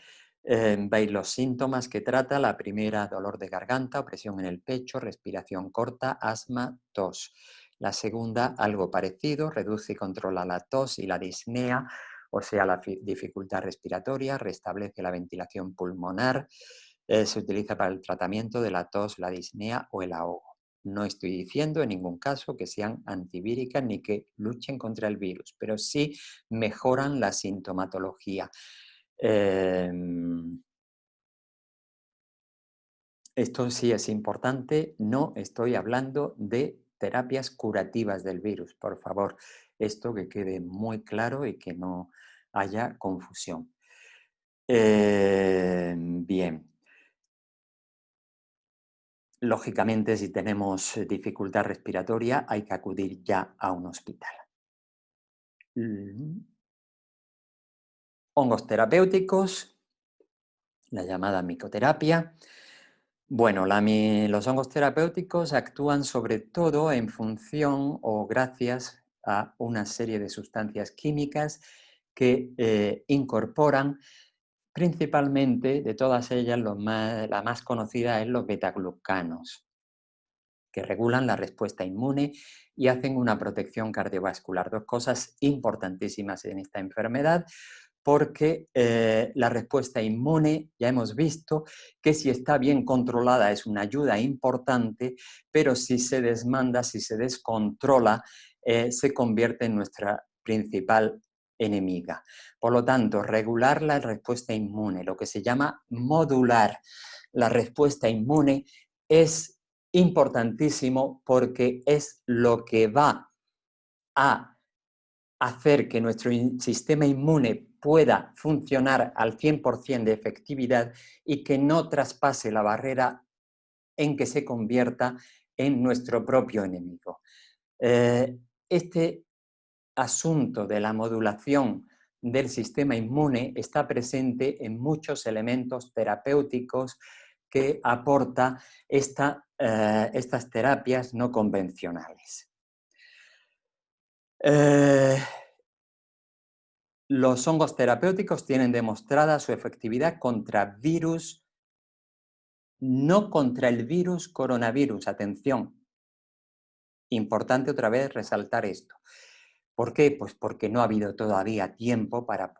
Veis los síntomas que trata. La primera, dolor de garganta, opresión en el pecho, respiración corta, asma, tos. La segunda, algo parecido, reduce y controla la tos y la disnea, o sea, la dificultad respiratoria, restablece la ventilación pulmonar, se utiliza para el tratamiento de la tos, la disnea o el ahogo. No estoy diciendo en ningún caso que sean antivíricas ni que luchen contra el virus, pero sí mejoran la sintomatología. Esto sí es importante, no estoy hablando de terapias curativas del virus, por favor, esto que quede muy claro y que no haya confusión. Bien. Lógicamente, si tenemos dificultad respiratoria, hay que acudir ya a un hospital. Hongos terapéuticos, la llamada micoterapia. Bueno, los hongos terapéuticos actúan sobre todo en función o gracias a una serie de sustancias químicas que incorporan, principalmente, de todas ellas, la más conocida es los betaglucanos, que regulan la respuesta inmune y hacen una protección cardiovascular. Dos cosas importantísimas en esta enfermedad, porque la respuesta inmune, ya hemos visto que si está bien controlada es una ayuda importante, pero si se desmanda, si se descontrola, se convierte en nuestra principal enemiga. Por lo tanto, regular la respuesta inmune, lo que se llama modular la respuesta inmune, es importantísimo porque es lo que va a hacer que nuestro sistema inmune pueda funcionar al 100% de efectividad y que no traspase la barrera en que se convierta en nuestro propio enemigo. Este asunto de la modulación del sistema inmune está presente en muchos elementos terapéuticos que aporta estas terapias no convencionales. Los hongos terapéuticos tienen demostrada su efectividad contra virus, no contra el virus coronavirus. Atención, importante otra vez resaltar esto. ¿Por qué? Pues porque no ha habido todavía tiempo para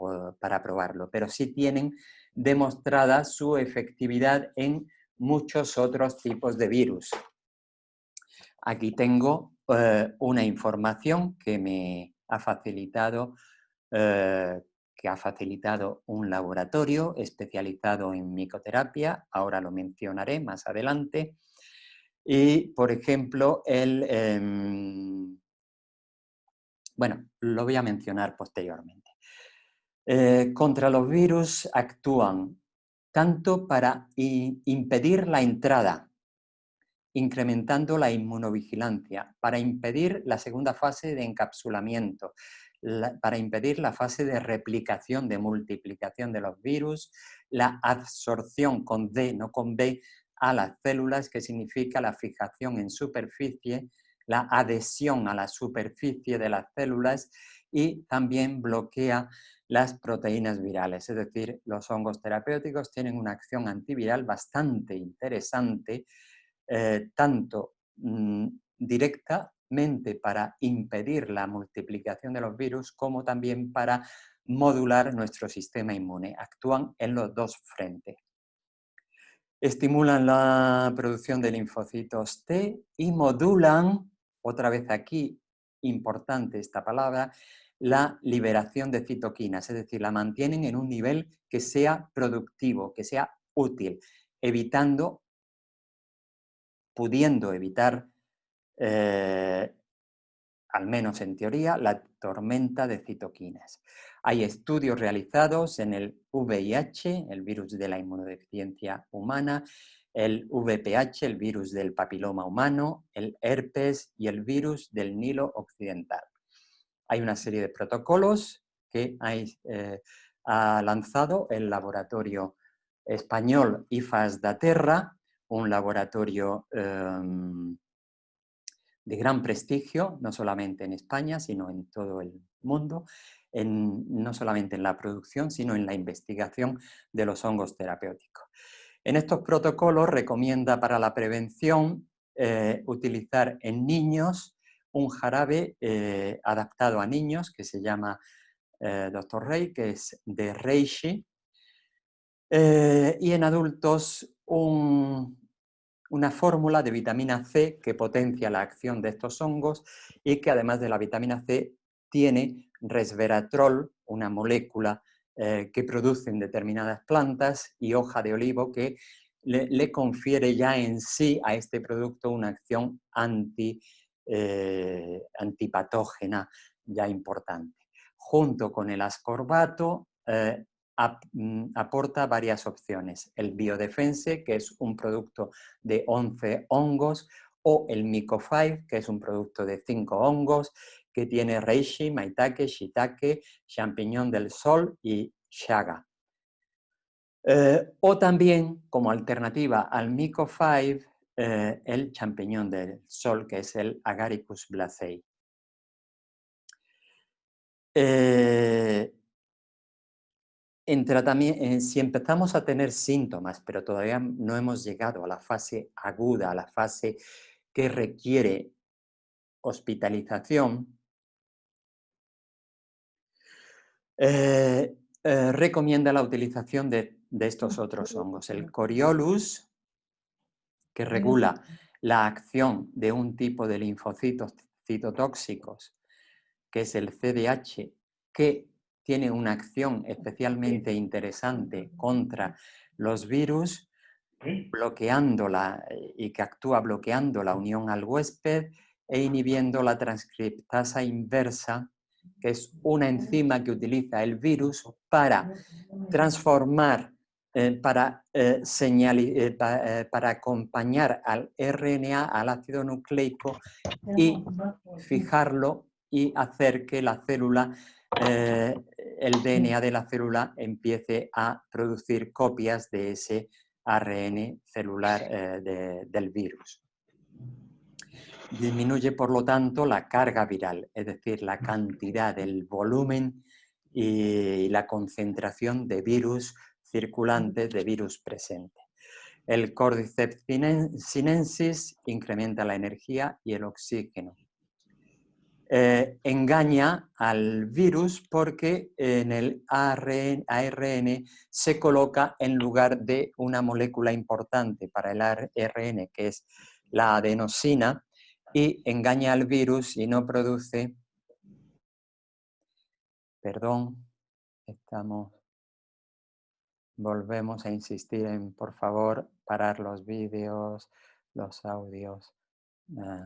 probarlo, pero sí tienen demostrada su efectividad en muchos otros tipos de virus. Aquí tengo una información que me ha facilitado un laboratorio especializado en micoterapia, ahora lo mencionaré más adelante. Y, por ejemplo, bueno, lo voy a mencionar posteriormente. Contra los virus actúan tanto para impedir la entrada, incrementando la inmunovigilancia, para impedir la segunda fase de encapsulamiento, para impedir la fase de replicación, de multiplicación de los virus, la absorción con D, no con B, a las células, que significa la fijación en superficie, la adhesión a la superficie de las células, y también bloquea las proteínas virales. Es decir, los hongos terapéuticos tienen una acción antiviral bastante interesante, tanto directamente para impedir la multiplicación de los virus, como también para modular nuestro sistema inmune. Actúan en los dos frentes. Estimulan la producción de linfocitos T y modulan, otra vez aquí, importante esta palabra, la liberación de citoquinas, es decir, la mantienen en un nivel que sea productivo, que sea útil, pudiendo evitar, al menos en teoría, la tormenta de citoquinas. Hay estudios realizados en el VIH, el virus de la inmunodeficiencia humana, el VPH, el virus del papiloma humano, el herpes y el virus del Nilo occidental. Hay una serie de protocolos que ha lanzado el laboratorio español IFAS da Terra, un laboratorio de gran prestigio, no solamente en España, sino en todo el mundo, no solamente en la producción, sino en la investigación de los hongos terapéuticos. En estos protocolos recomienda para la prevención utilizar en niños un jarabe adaptado a niños que se llama Dr. Rey, que es de Reishi, y en adultos una fórmula de vitamina C que potencia la acción de estos hongos y que además de la vitamina C tiene resveratrol, una molécula que producen determinadas plantas, y hoja de olivo, que le confiere ya en sí a este producto una acción antipatógena ya importante. Junto con el ascorbato aporta varias opciones. El Biodefense, que es un producto de 11 hongos, o el Myco5, que es un producto de 5 hongos, que tiene reishi, maitake, shiitake, champiñón del sol y chaga. O también, como alternativa al Myco5, el champiñón del sol, que es el Agaricus blazei. Si empezamos a tener síntomas, pero todavía no hemos llegado a la fase aguda, a la fase que requiere hospitalización, recomienda la utilización de estos otros hongos. El Coriolus, que regula la acción de un tipo de linfocitos citotóxicos, que es el CDH, que tiene una acción especialmente interesante contra los virus, bloqueándola, y que actúa bloqueando la unión al huésped e inhibiendo la transcriptasa inversa, que es una enzima que utiliza el virus para transformar para acompañar al RNA, al ácido nucleico, y fijarlo y hacer que la célula, el DNA de la célula empiece a producir copias de ese ARN celular del virus. Disminuye, por lo tanto, la carga viral, es decir, la cantidad, el volumen y la concentración de virus circulantes, de virus presente. El Cordyceps sinensis incrementa la energía y el oxígeno. Engaña al virus porque en el ARN se coloca en lugar de una molécula importante para el ARN, que es la adenosina, y engaña al virus y no produce... Perdón, volvemos a insistir en, por favor, parar los vídeos, los audios.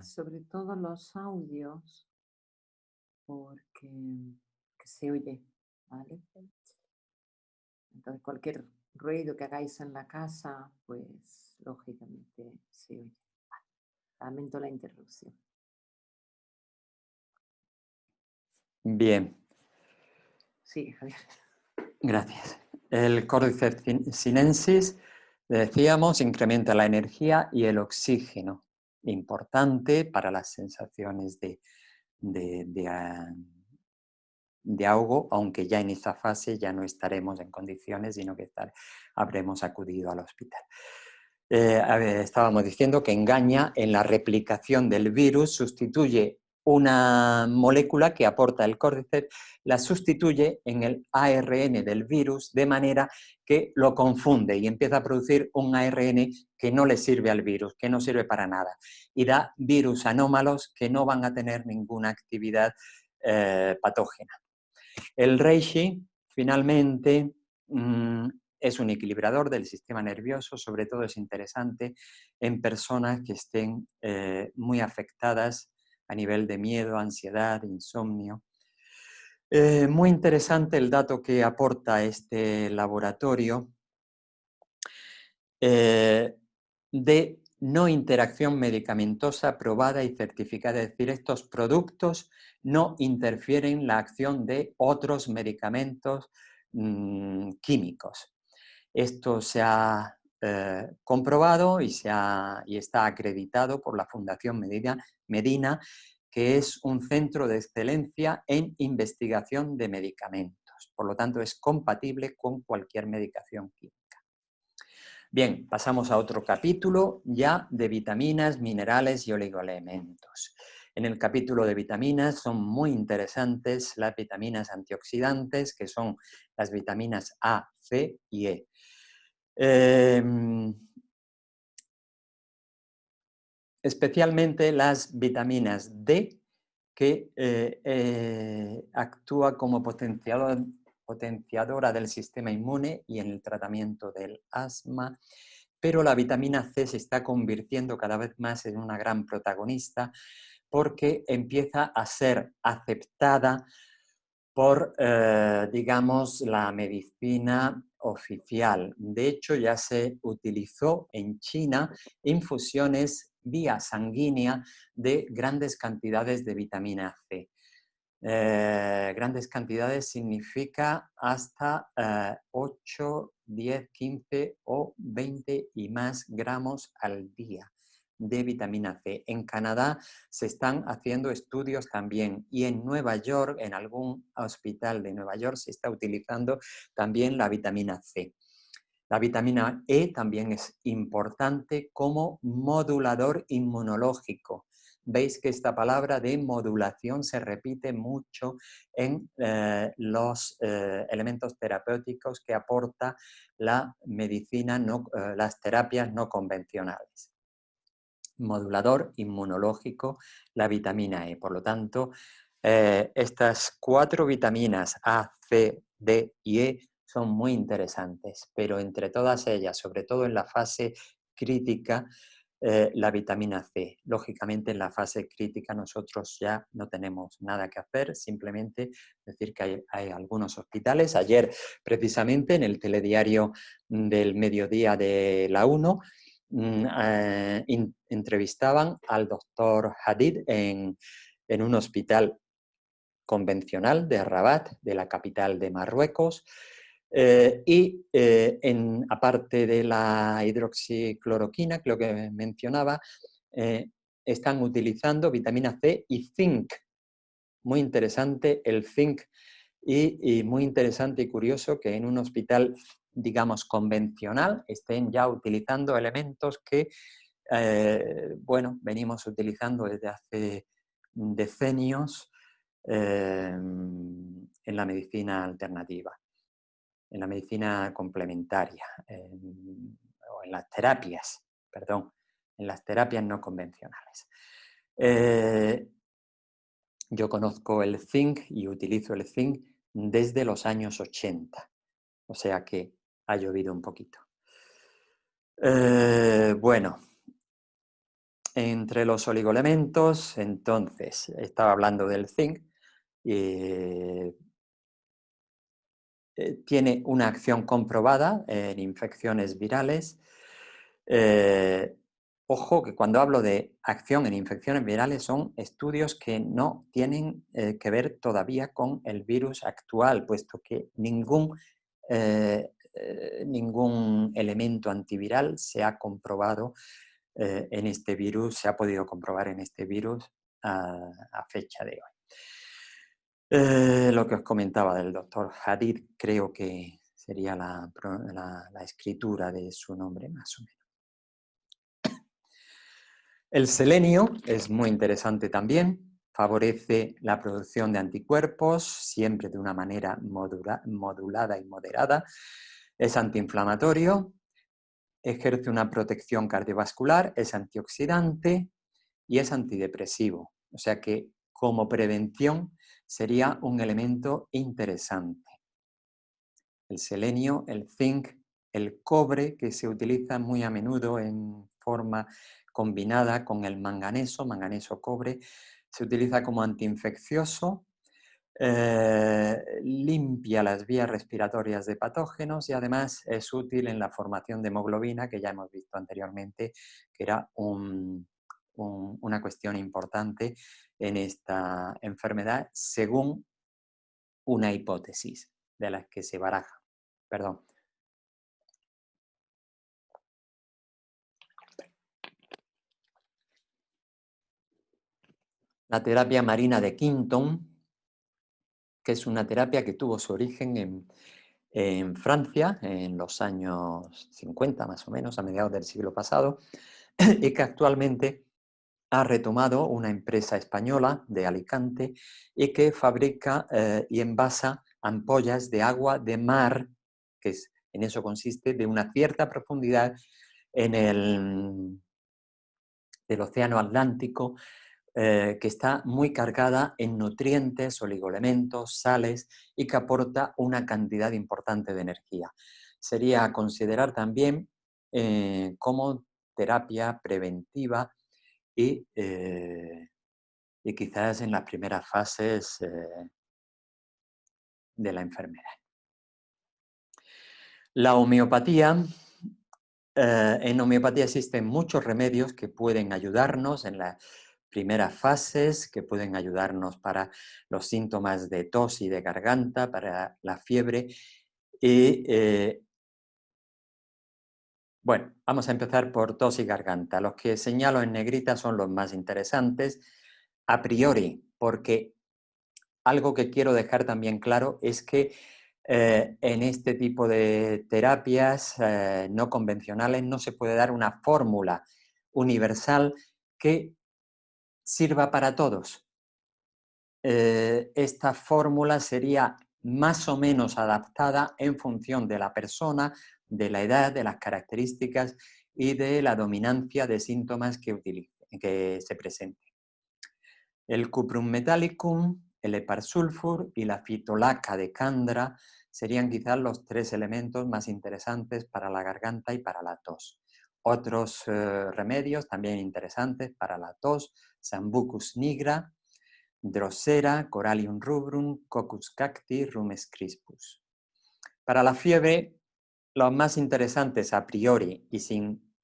Sobre todo los audios, porque se oye, ¿vale? Entonces cualquier ruido que hagáis en la casa, pues lógicamente se oye. Vale. Lamento la interrupción. Bien. Sí, Javier. Gracias. El Cordyceps sinensis, decíamos, incrementa la energía y el oxígeno, importante para las sensaciones de ahogo, aunque ya en esta fase ya no estaremos en condiciones, sino que habremos acudido al hospital. Estábamos diciendo que engaña en la replicación del virus, sustituye una molécula que aporta el Cordyceps, la sustituye en el ARN del virus de manera que lo confunde y empieza a producir un ARN que no le sirve al virus, que no sirve para nada, y da virus anómalos que no van a tener ninguna actividad patógena. El reishi, finalmente, es un equilibrador del sistema nervioso, sobre todo es interesante en personas que estén muy afectadas a nivel de miedo, ansiedad, insomnio. Muy interesante el dato que aporta este laboratorio de no interacción medicamentosa probada y certificada, es decir, estos productos no interfieren en la acción de otros medicamentos químicos. Esto se ha comprobado y está acreditado por la Fundación Medina, que es un centro de excelencia en investigación de medicamentos. Por lo tanto, es compatible con cualquier medicación química. Bien, pasamos a otro capítulo ya de vitaminas, minerales y oligoelementos. En el capítulo de vitaminas son muy interesantes las vitaminas antioxidantes, que son las vitaminas A, C y E. Especialmente las vitaminas D, que actúa como potenciadora del sistema inmune y en el tratamiento del asma, pero la vitamina C se está convirtiendo cada vez más en una gran protagonista porque empieza a ser aceptada por, digamos, la medicina oficial. De hecho, ya se utilizó en China infusiones vía sanguínea de grandes cantidades de vitamina C. Grandes cantidades significa hasta 8, 10, 15 o 20 y más gramos al día de vitamina C. En Canadá se están haciendo estudios también y en Nueva York, en algún hospital de Nueva York, se está utilizando también la vitamina C. La vitamina E también es importante como modulador inmunológico. Veis que esta palabra de modulación se repite mucho en los elementos terapéuticos que aporta la medicina, las terapias no convencionales. Modulador inmunológico, la vitamina E. Por lo tanto, estas 4 vitaminas A, C, D y E son muy interesantes, pero entre todas ellas, sobre todo en la fase crítica, la vitamina C. Lógicamente, en la fase crítica nosotros ya no tenemos nada que hacer, simplemente decir que hay algunos hospitales. Ayer, precisamente, en el telediario del mediodía de la 1, entrevistaban al doctor Hadid en un hospital convencional de Rabat, de la capital de Marruecos, aparte de la hidroxicloroquina, que lo que mencionaba, están utilizando vitamina C y zinc. Muy interesante el zinc y muy interesante y curioso que en un hospital, digamos, convencional estén ya utilizando elementos que, bueno, venimos utilizando desde hace decenios en la medicina alternativa, en la medicina complementaria, o en las terapias, perdón, en las terapias no convencionales. Yo conozco el zinc y utilizo el zinc desde los años 80, o sea que ha llovido un poquito. Bueno, entre los oligoelementos, entonces, estaba hablando del zinc, tiene una acción comprobada en infecciones virales. Ojo que cuando hablo de acción en infecciones virales son estudios que no tienen que ver todavía con el virus actual, puesto que ningún elemento antiviral se ha comprobado en este virus, se ha podido comprobar en este virus a fecha de hoy. Lo que os comentaba del doctor Hadid, creo que sería la escritura de su nombre, más o menos. El selenio es muy interesante también, favorece la producción de anticuerpos, siempre de una manera modulada y moderada, es antiinflamatorio, ejerce una protección cardiovascular, es antioxidante y es antidepresivo. O sea que como prevención sería un elemento interesante. El selenio, el zinc, el cobre, que se utiliza muy a menudo en forma combinada con el manganeso, manganeso-cobre, se utiliza como antiinfeccioso, limpia las vías respiratorias de patógenos y además es útil en la formación de hemoglobina, que ya hemos visto anteriormente, que era una cuestión importante en esta enfermedad, según una hipótesis de las que se baraja. Perdón. La terapia marina de Quinton, que es una terapia que tuvo su origen en Francia en los años 50 más o menos, a mediados del siglo pasado, y que actualmente ha retomado una empresa española de Alicante y que fabrica y envasa ampollas de agua de mar, que en eso consiste, de una cierta profundidad en del océano Atlántico, que está muy cargada en nutrientes, oligoelementos, sales y que aporta una cantidad importante de energía. Sería a considerar también como terapia preventiva y quizás en las primeras fases de la enfermedad. La homeopatía. En homeopatía existen muchos remedios que pueden ayudarnos en las primeras fases, que pueden ayudarnos para los síntomas de tos y de garganta, para la fiebre. Y bueno, vamos a empezar por tos y garganta. Los que señalo en negrita son los más interesantes a priori, porque algo que quiero dejar también claro es que en este tipo de terapias no convencionales no se puede dar una fórmula universal que sirva para todos. Esta fórmula sería más o menos adaptada en función de la persona, de la edad, de las características y de la dominancia de síntomas que se presenten. El cuprum metallicum, el heparsulfur y la fitolaca de Candra serían quizás los tres elementos más interesantes para la garganta y para la tos. Otros remedios también interesantes para la tos: Sambucus nigra, Drosera, Corallium rubrum, Coccus cacti, Rumes crispus. Para la fiebre, los más interesantes a priori y sin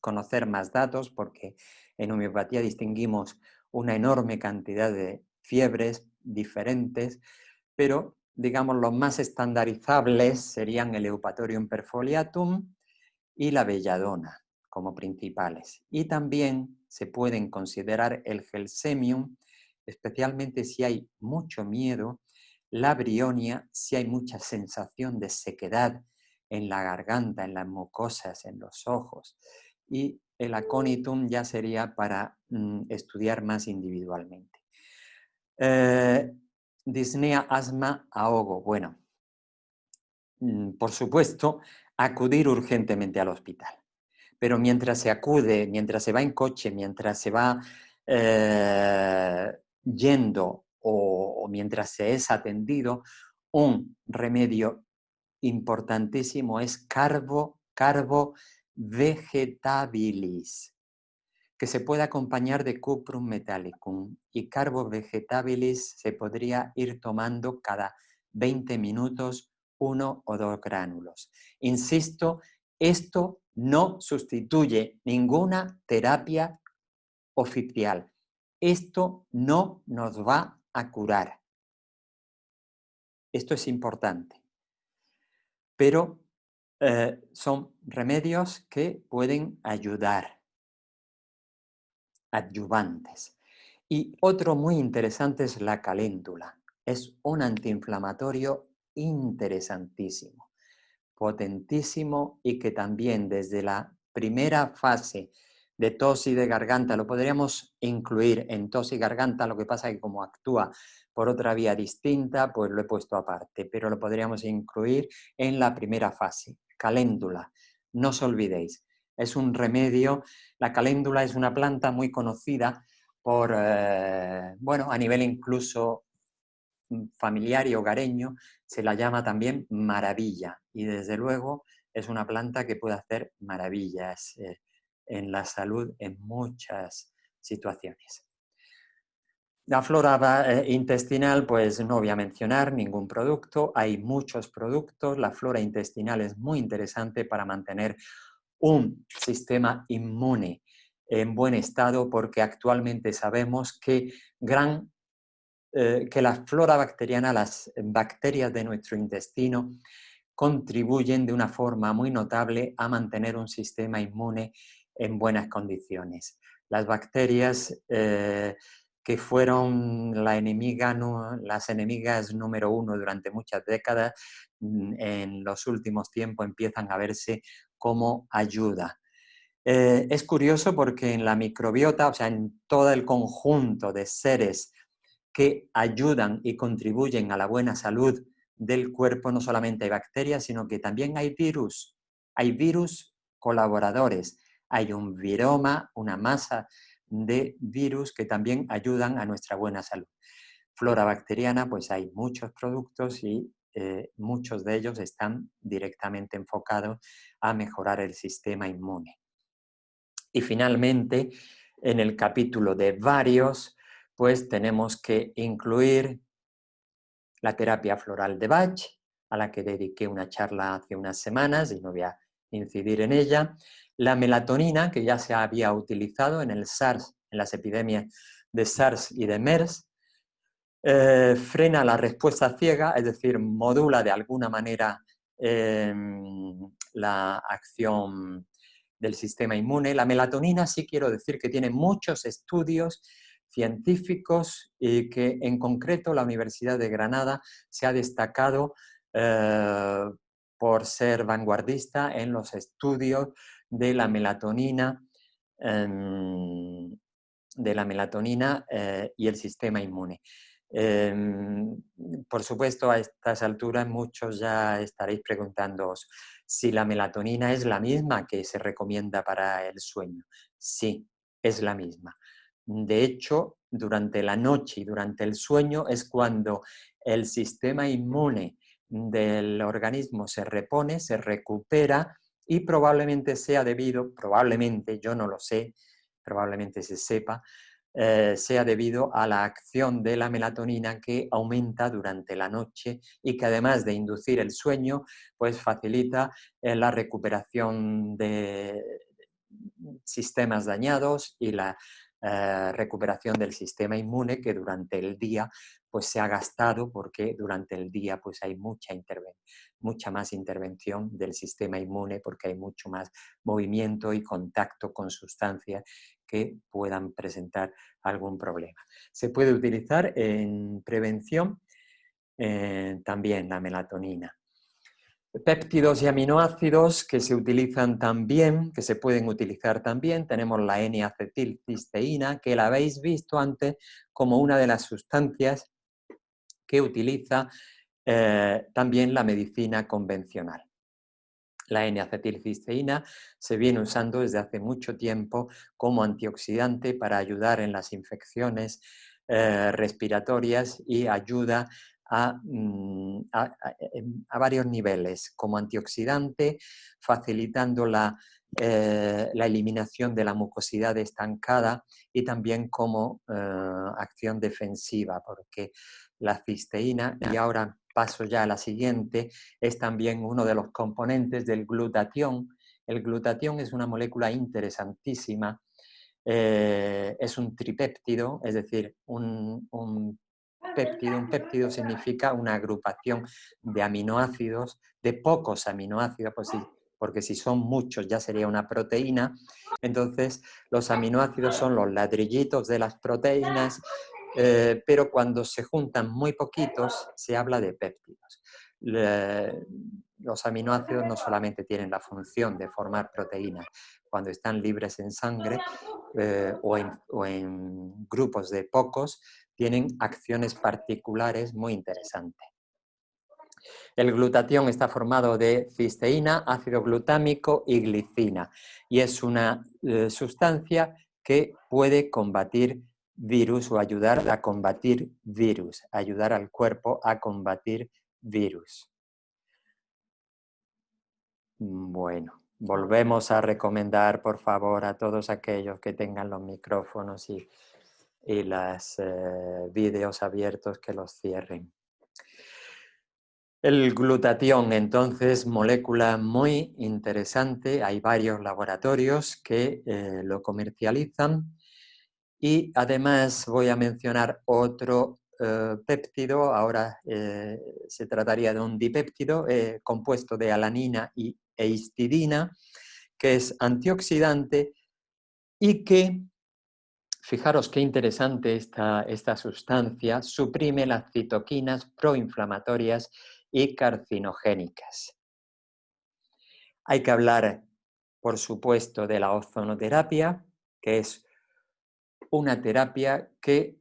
conocer más datos, porque en homeopatía distinguimos una enorme cantidad de fiebres diferentes, pero digamos los más estandarizables serían el Eupatorium perfoliatum y la belladona como principales. Y también se pueden considerar el gelsemium, especialmente si hay mucho miedo, la brionia, si hay mucha sensación de sequedad en la garganta, en las mucosas, en los ojos. Y el aconitum ya sería para estudiar más individualmente. Disnea, asma, ahogo. Bueno, por supuesto, acudir urgentemente al hospital. Pero mientras se acude, mientras se va en coche, mientras se va yendo o mientras se es atendido, un remedio importantísimo es carbo vegetabilis, que se puede acompañar de cuprum metallicum, y carbo vegetabilis se podría ir tomando cada 20 minutos 1 o 2 gránulos. Insisto, esto no sustituye ninguna terapia oficial. Esto no nos va a curar. Esto es importante. Pero son remedios que pueden ayudar, adyuvantes. Y otro muy interesante es la caléndula. Es un antiinflamatorio interesantísimo, potentísimo, y que también desde la primera fase de tos y de garganta lo podríamos incluir en tos y garganta. Lo que pasa es que como actúa por otra vía distinta, pues lo he puesto aparte, pero lo podríamos incluir en la primera fase. Caléndula, no os olvidéis, es un remedio. La caléndula es una planta muy conocida por, bueno, a nivel incluso familiar y hogareño, se la llama también maravilla, y desde luego es una planta que puede hacer maravillas en la salud en muchas situaciones. La flora intestinal, pues no voy a mencionar ningún producto, hay muchos productos. La flora intestinal es muy interesante para mantener un sistema inmune en buen estado, porque actualmente sabemos que la flora bacteriana, las bacterias de nuestro intestino, contribuyen de una forma muy notable a mantener un sistema inmune en buenas condiciones. Las bacterias que fueron las enemigas número 1 durante muchas décadas, en los últimos tiempos empiezan a verse como ayuda. Es curioso porque en la microbiota, o sea, en todo el conjunto de seres que ayudan y contribuyen a la buena salud del cuerpo, no solamente hay bacterias, sino que también hay virus colaboradores, hay un viroma, una masa de virus que también ayudan a nuestra buena salud. Flora bacteriana, pues hay muchos productos y muchos de ellos están directamente enfocados a mejorar el sistema inmune. Y finalmente, en el capítulo de varios, pues tenemos que incluir la terapia floral de Bach, a la que dediqué una charla hace unas semanas y no voy a incidir en ella. La melatonina, que ya se había utilizado en el SARS, en las epidemias de SARS y de MERS, frena la respuesta ciega, es decir, modula de alguna manera la acción del sistema inmune. La melatonina, sí quiero decir que tiene muchos estudios científicos y que en concreto la Universidad de Granada se ha destacado por ser vanguardista en los estudios de la melatonina, y el sistema inmune. Por supuesto, a estas alturas muchos ya estaréis preguntándoos si la melatonina es la misma que se recomienda para el sueño. Sí, es la misma. De hecho, durante la noche y durante el sueño es cuando el sistema inmune del organismo se repone, se recupera y probablemente sea debido, probablemente, yo no lo sé, probablemente se sepa, sea debido a la acción de la melatonina que aumenta durante la noche y que además de inducir el sueño, pues facilita la recuperación de sistemas dañados y la recuperación del sistema inmune que durante el día pues se ha gastado porque durante el día pues hay mucha más intervención del sistema inmune porque hay mucho más movimiento y contacto con sustancias que puedan presentar algún problema. Se puede utilizar en prevención también la melatonina. Péptidos y aminoácidos que se utilizan también, que se pueden utilizar también, tenemos la N-acetilcisteína, que la habéis visto antes como una de las sustancias que utiliza también la medicina convencional. La N-acetilcisteína se viene usando desde hace mucho tiempo como antioxidante para ayudar en las infecciones respiratorias y ayuda a varios niveles, como antioxidante, facilitando la eliminación de la mucosidad estancada y también como acción defensiva, porque la cisteína, y ahora paso ya a la siguiente, es también uno de los componentes del glutatión. El glutatión es una molécula interesantísima, es un tripéptido, es decir, un péptido significa una agrupación de aminoácidos, de pocos aminoácidos, porque si son muchos ya sería una proteína. Entonces, los aminoácidos son los ladrillitos de las proteínas, pero cuando se juntan muy poquitos se habla de péptidos. Los aminoácidos no solamente tienen la función de formar proteínas cuando están libres en sangre o en grupos de pocos, tienen acciones particulares muy interesantes. El glutatión está formado de cisteína, ácido glutámico y glicina y es una sustancia que puede combatir virus o ayudar a combatir virus, ayudar al cuerpo a combatir virus. Bueno, volvemos a recomendar, por favor, a todos aquellos que tengan los micrófonos y los vídeos abiertos que los cierren. El glutatión, entonces, molécula muy interesante. Hay varios laboratorios que lo comercializan y además voy a mencionar otro péptido. Ahora se trataría de un dipéptido compuesto de alanina e histidina, que es antioxidante y que, fijaros qué interesante esta sustancia, suprime las citoquinas proinflamatorias y carcinogénicas. Hay que hablar, por supuesto, de la ozonoterapia, que es una terapia que,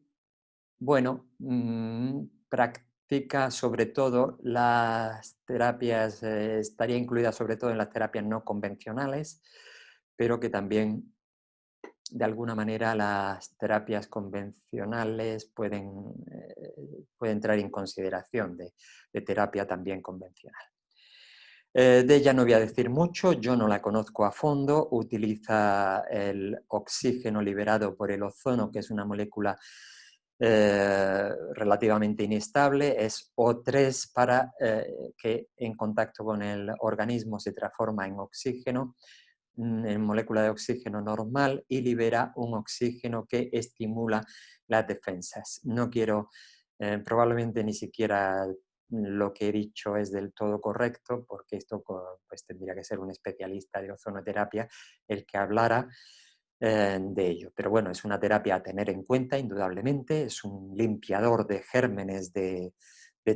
bueno, practica sobre todo las terapias, estaría incluida sobre todo en las terapias no convencionales, pero que también de alguna manera las terapias convencionales puede entrar en consideración de terapia también convencional. De ella no voy a decir mucho, yo no la conozco a fondo, utiliza el oxígeno liberado por el ozono, que es una molécula relativamente inestable, es O3 que en contacto con el organismo se transforma en oxígeno, en molécula de oxígeno normal y libera un oxígeno que estimula las defensas. No quiero, probablemente ni siquiera lo que he dicho es del todo correcto, porque esto pues, tendría que ser un especialista de ozonoterapia el que hablara de ello. Pero bueno, es una terapia a tener en cuenta, indudablemente, es un limpiador de gérmenes de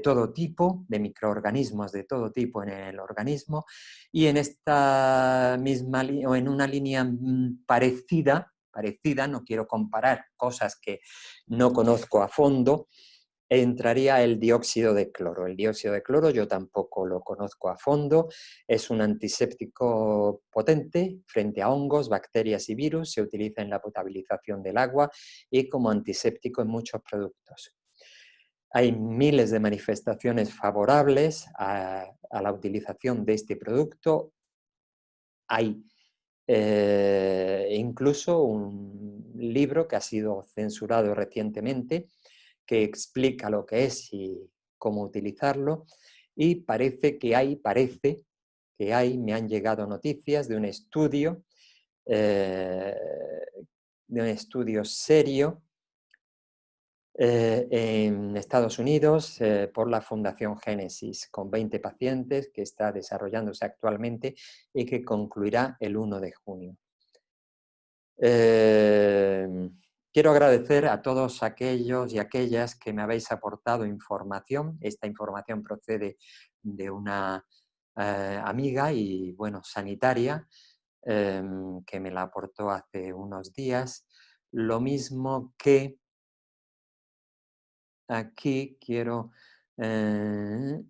todo tipo, de microorganismos de todo tipo en el organismo, y en esta misma o en una línea parecida, no quiero comparar cosas que no conozco a fondo, entraría el dióxido de cloro. El dióxido de cloro yo tampoco lo conozco a fondo, es un antiséptico potente frente a hongos, bacterias y virus, se utiliza en la potabilización del agua y como antiséptico en muchos productos. Hay miles de manifestaciones favorables a la utilización de este producto, hay incluso un libro que ha sido censurado recientemente que explica lo que es y cómo utilizarlo, y parece que hay, me han llegado noticias eh, de un estudio serio en Estados Unidos por la Fundación Génesis, con 20 pacientes, que está desarrollándose actualmente y que concluirá el 1 de junio. Quiero agradecer a todos aquellos y aquellas que me habéis aportado información. Esta información procede de una amiga y, bueno, sanitaria, que me la aportó hace unos días. Lo mismo que aquí quiero en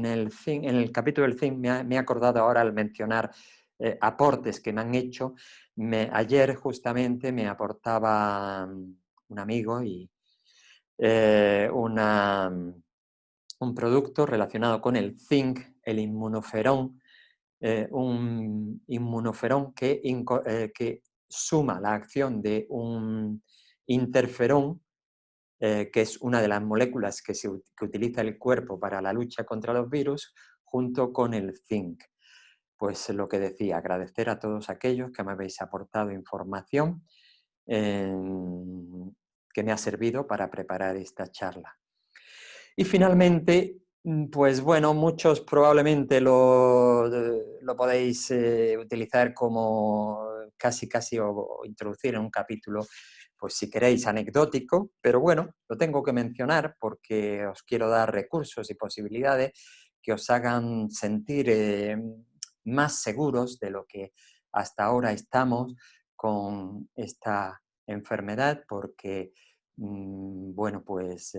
el capítulo del fin, me he acordado ahora al mencionar aportes que me han hecho. Ayer justamente me aportaba un amigo y un producto relacionado con el zinc, el inmunoferón, un inmunoferón que suma la acción de un interferón, que es una de las moléculas que utiliza el cuerpo para la lucha contra los virus, junto con el zinc. Pues lo que decía, agradecer a todos aquellos que me habéis aportado información que me ha servido para preparar esta charla. Y finalmente, pues bueno, muchos probablemente lo podéis utilizar como casi o introducir en un capítulo, pues si queréis, anecdótico, pero bueno, lo tengo que mencionar porque os quiero dar recursos y posibilidades que os hagan sentir más seguros de lo que hasta ahora estamos con esta enfermedad, porque, bueno, pues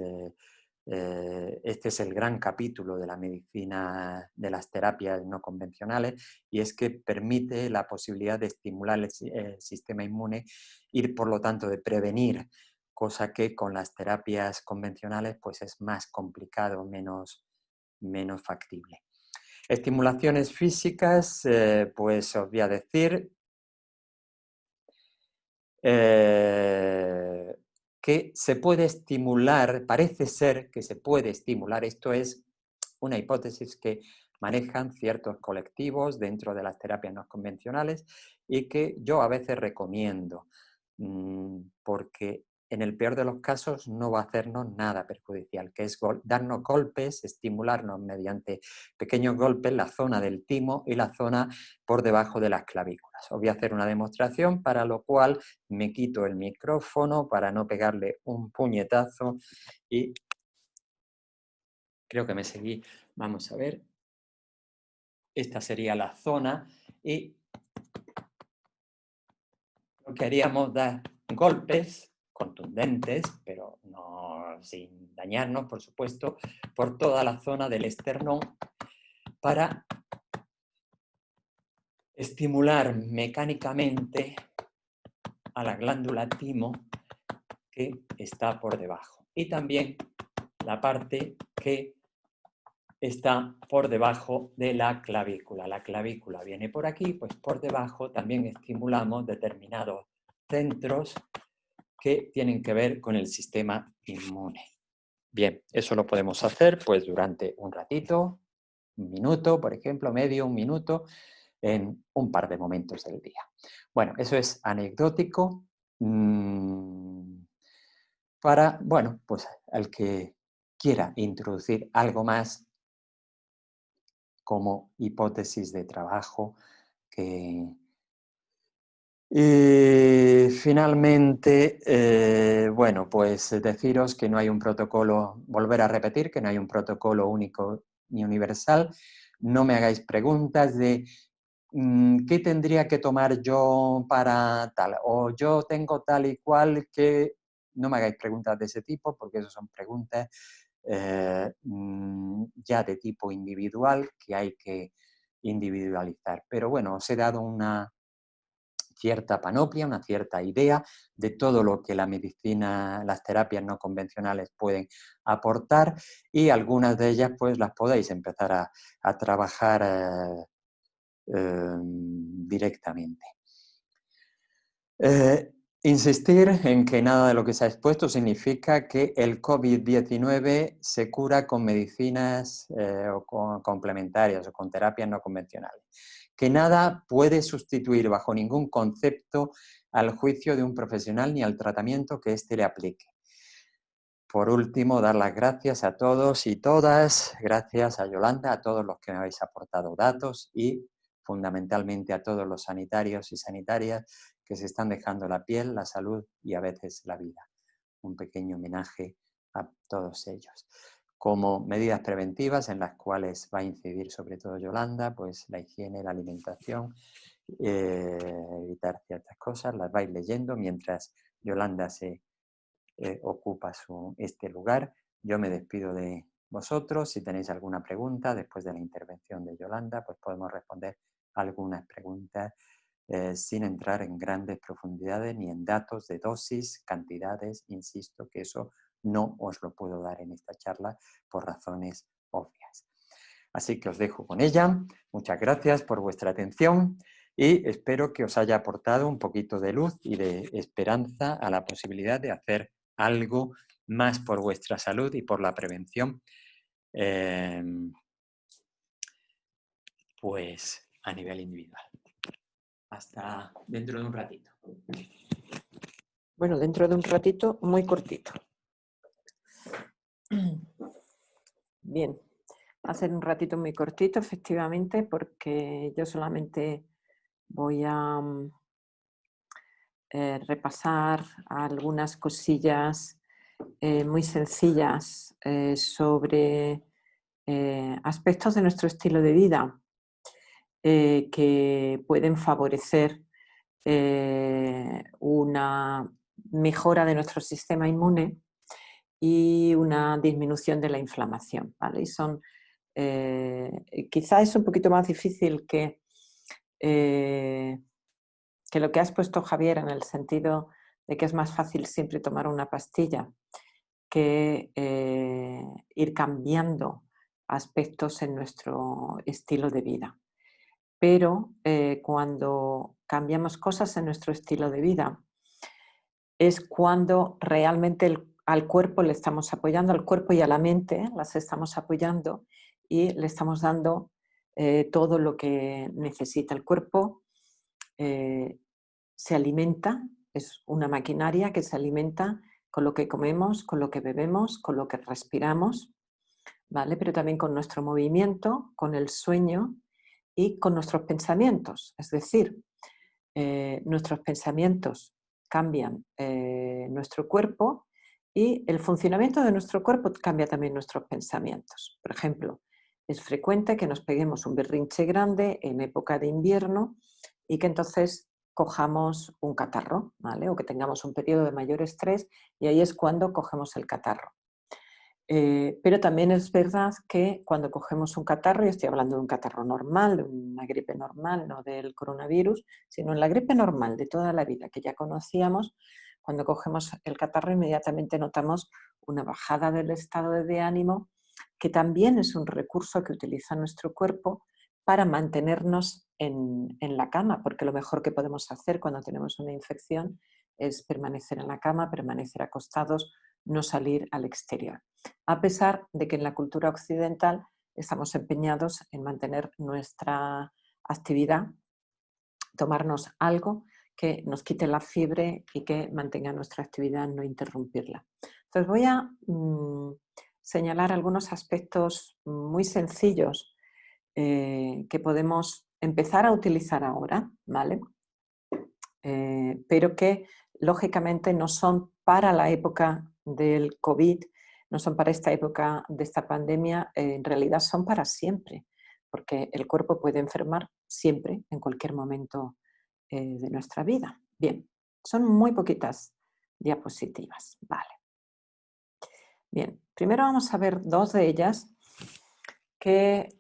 este es el gran capítulo de la medicina, de las terapias no convencionales, y es que permite la posibilidad de estimular el sistema inmune y, por lo tanto, de prevenir, cosa que con las terapias convencionales pues es más complicado, menos factible. Estimulaciones físicas, pues os voy a decir que se puede estimular, parece ser que se puede estimular, esto es una hipótesis que manejan ciertos colectivos dentro de las terapias no convencionales y que yo a veces recomiendo, porque en el peor de los casos no va a hacernos nada perjudicial, que es darnos golpes, estimularnos mediante pequeños golpes la zona del timo y la zona por debajo de las clavículas. Os voy a hacer una demostración, para lo cual me quito el micrófono para no pegarle un puñetazo y creo que me seguí. Vamos a ver. Esta sería la zona y lo que haríamos dar golpes contundentes, pero no sin dañarnos, por supuesto, por toda la zona del esternón para estimular mecánicamente a la glándula timo que está por debajo. Y también la parte que está por debajo de la clavícula. La clavícula viene por aquí, pues por debajo también estimulamos determinados centros que tienen que ver con el sistema inmune. Bien, eso lo podemos hacer pues durante un ratito, un minuto, por ejemplo, medio, un minuto, en un par de momentos del día. Bueno, eso es anecdótico para, bueno, pues al que quiera introducir algo más como hipótesis de trabajo. Y finalmente, bueno, pues deciros que no hay un protocolo, volver a repetir, que no hay un protocolo único ni universal. No me hagáis preguntas de qué tendría que tomar yo para tal, o yo tengo tal y cual, que no me hagáis preguntas de ese tipo, porque esas son preguntas ya de tipo individual que hay que individualizar. Pero bueno, os he dado una cierta panoplia, una cierta idea de todo lo que la medicina, las terapias no convencionales pueden aportar, y algunas de ellas pues las podéis empezar a trabajar directamente. Insistir en que nada de lo que se ha expuesto significa que el COVID-19 se cura con medicinas o con complementarias o con terapias no convencionales. Que nada puede sustituir bajo ningún concepto al juicio de un profesional ni al tratamiento que éste le aplique. Por último, dar las gracias a todos y todas, gracias a Yolanda, a todos los que me habéis aportado datos y fundamentalmente a todos los sanitarios y sanitarias que se están dejando la piel, la salud y a veces la vida. Un pequeño homenaje a todos ellos. Como medidas preventivas en las cuales va a incidir sobre todo Yolanda, pues la higiene, la alimentación, evitar ciertas cosas, las vais leyendo mientras Yolanda se ocupa este lugar. Yo me despido de vosotros. Si tenéis alguna pregunta después de la intervención de Yolanda, pues podemos responder algunas preguntas sin entrar en grandes profundidades ni en datos de dosis, cantidades. Insisto que eso no os lo puedo dar en esta charla por razones obvias. Así que os dejo con ella. Muchas gracias por vuestra atención y espero que os haya aportado un poquito de luz y de esperanza a la posibilidad de hacer algo más por vuestra salud y por la prevención, pues a nivel individual. Hasta dentro de un ratito. Bueno, dentro de un ratito, muy cortito. Bien, va a ser un ratito muy cortito, efectivamente, porque yo solamente voy a repasar algunas cosillas muy sencillas sobre aspectos de nuestro estilo de vida que pueden favorecer una mejora de nuestro sistema inmune y una disminución de la inflamación, ¿vale? Y son, quizá es un poquito más difícil que lo que has puesto, Javier, en el sentido de que es más fácil siempre tomar una pastilla que ir cambiando aspectos en nuestro estilo de vida. Pero cuando cambiamos cosas en nuestro estilo de vida, es cuando realmente al cuerpo le estamos apoyando, al cuerpo y a la mente las estamos apoyando y le estamos dando todo lo que necesita el cuerpo. Se alimenta, es una maquinaria que se alimenta con lo que comemos, con lo que bebemos, con lo que respiramos, ¿vale? Pero también con nuestro movimiento, con el sueño y con nuestros pensamientos. Es decir, nuestros pensamientos cambian nuestro cuerpo y el funcionamiento de nuestro cuerpo cambia también nuestros pensamientos. Por ejemplo, es frecuente que nos peguemos un berrinche grande en época de invierno y que entonces cojamos un catarro, ¿vale? O que tengamos un periodo de mayor estrés y ahí es cuando cogemos el catarro. Pero también es verdad que cuando cogemos un catarro, y estoy hablando de un catarro normal, de una gripe normal, no del coronavirus, sino en la gripe normal de toda la vida que ya conocíamos, cuando cogemos el catarro inmediatamente notamos una bajada del estado de ánimo, que también es un recurso que utiliza nuestro cuerpo para mantenernos en la cama, porque lo mejor que podemos hacer cuando tenemos una infección es permanecer en la cama, permanecer acostados, no salir al exterior. A pesar de que en la cultura occidental estamos empeñados en mantener nuestra actividad, tomarnos algo que nos quite la fiebre y que mantenga nuestra actividad, no interrumpirla. Entonces voy a señalar algunos aspectos muy sencillos que podemos empezar a utilizar ahora, ¿vale? Pero que lógicamente no son para la época del COVID, no son para esta época de esta pandemia, en realidad son para siempre, porque el cuerpo puede enfermar siempre, en cualquier momento de nuestra vida. Bien, son muy poquitas diapositivas. Vale. Bien, primero vamos a ver dos de ellas que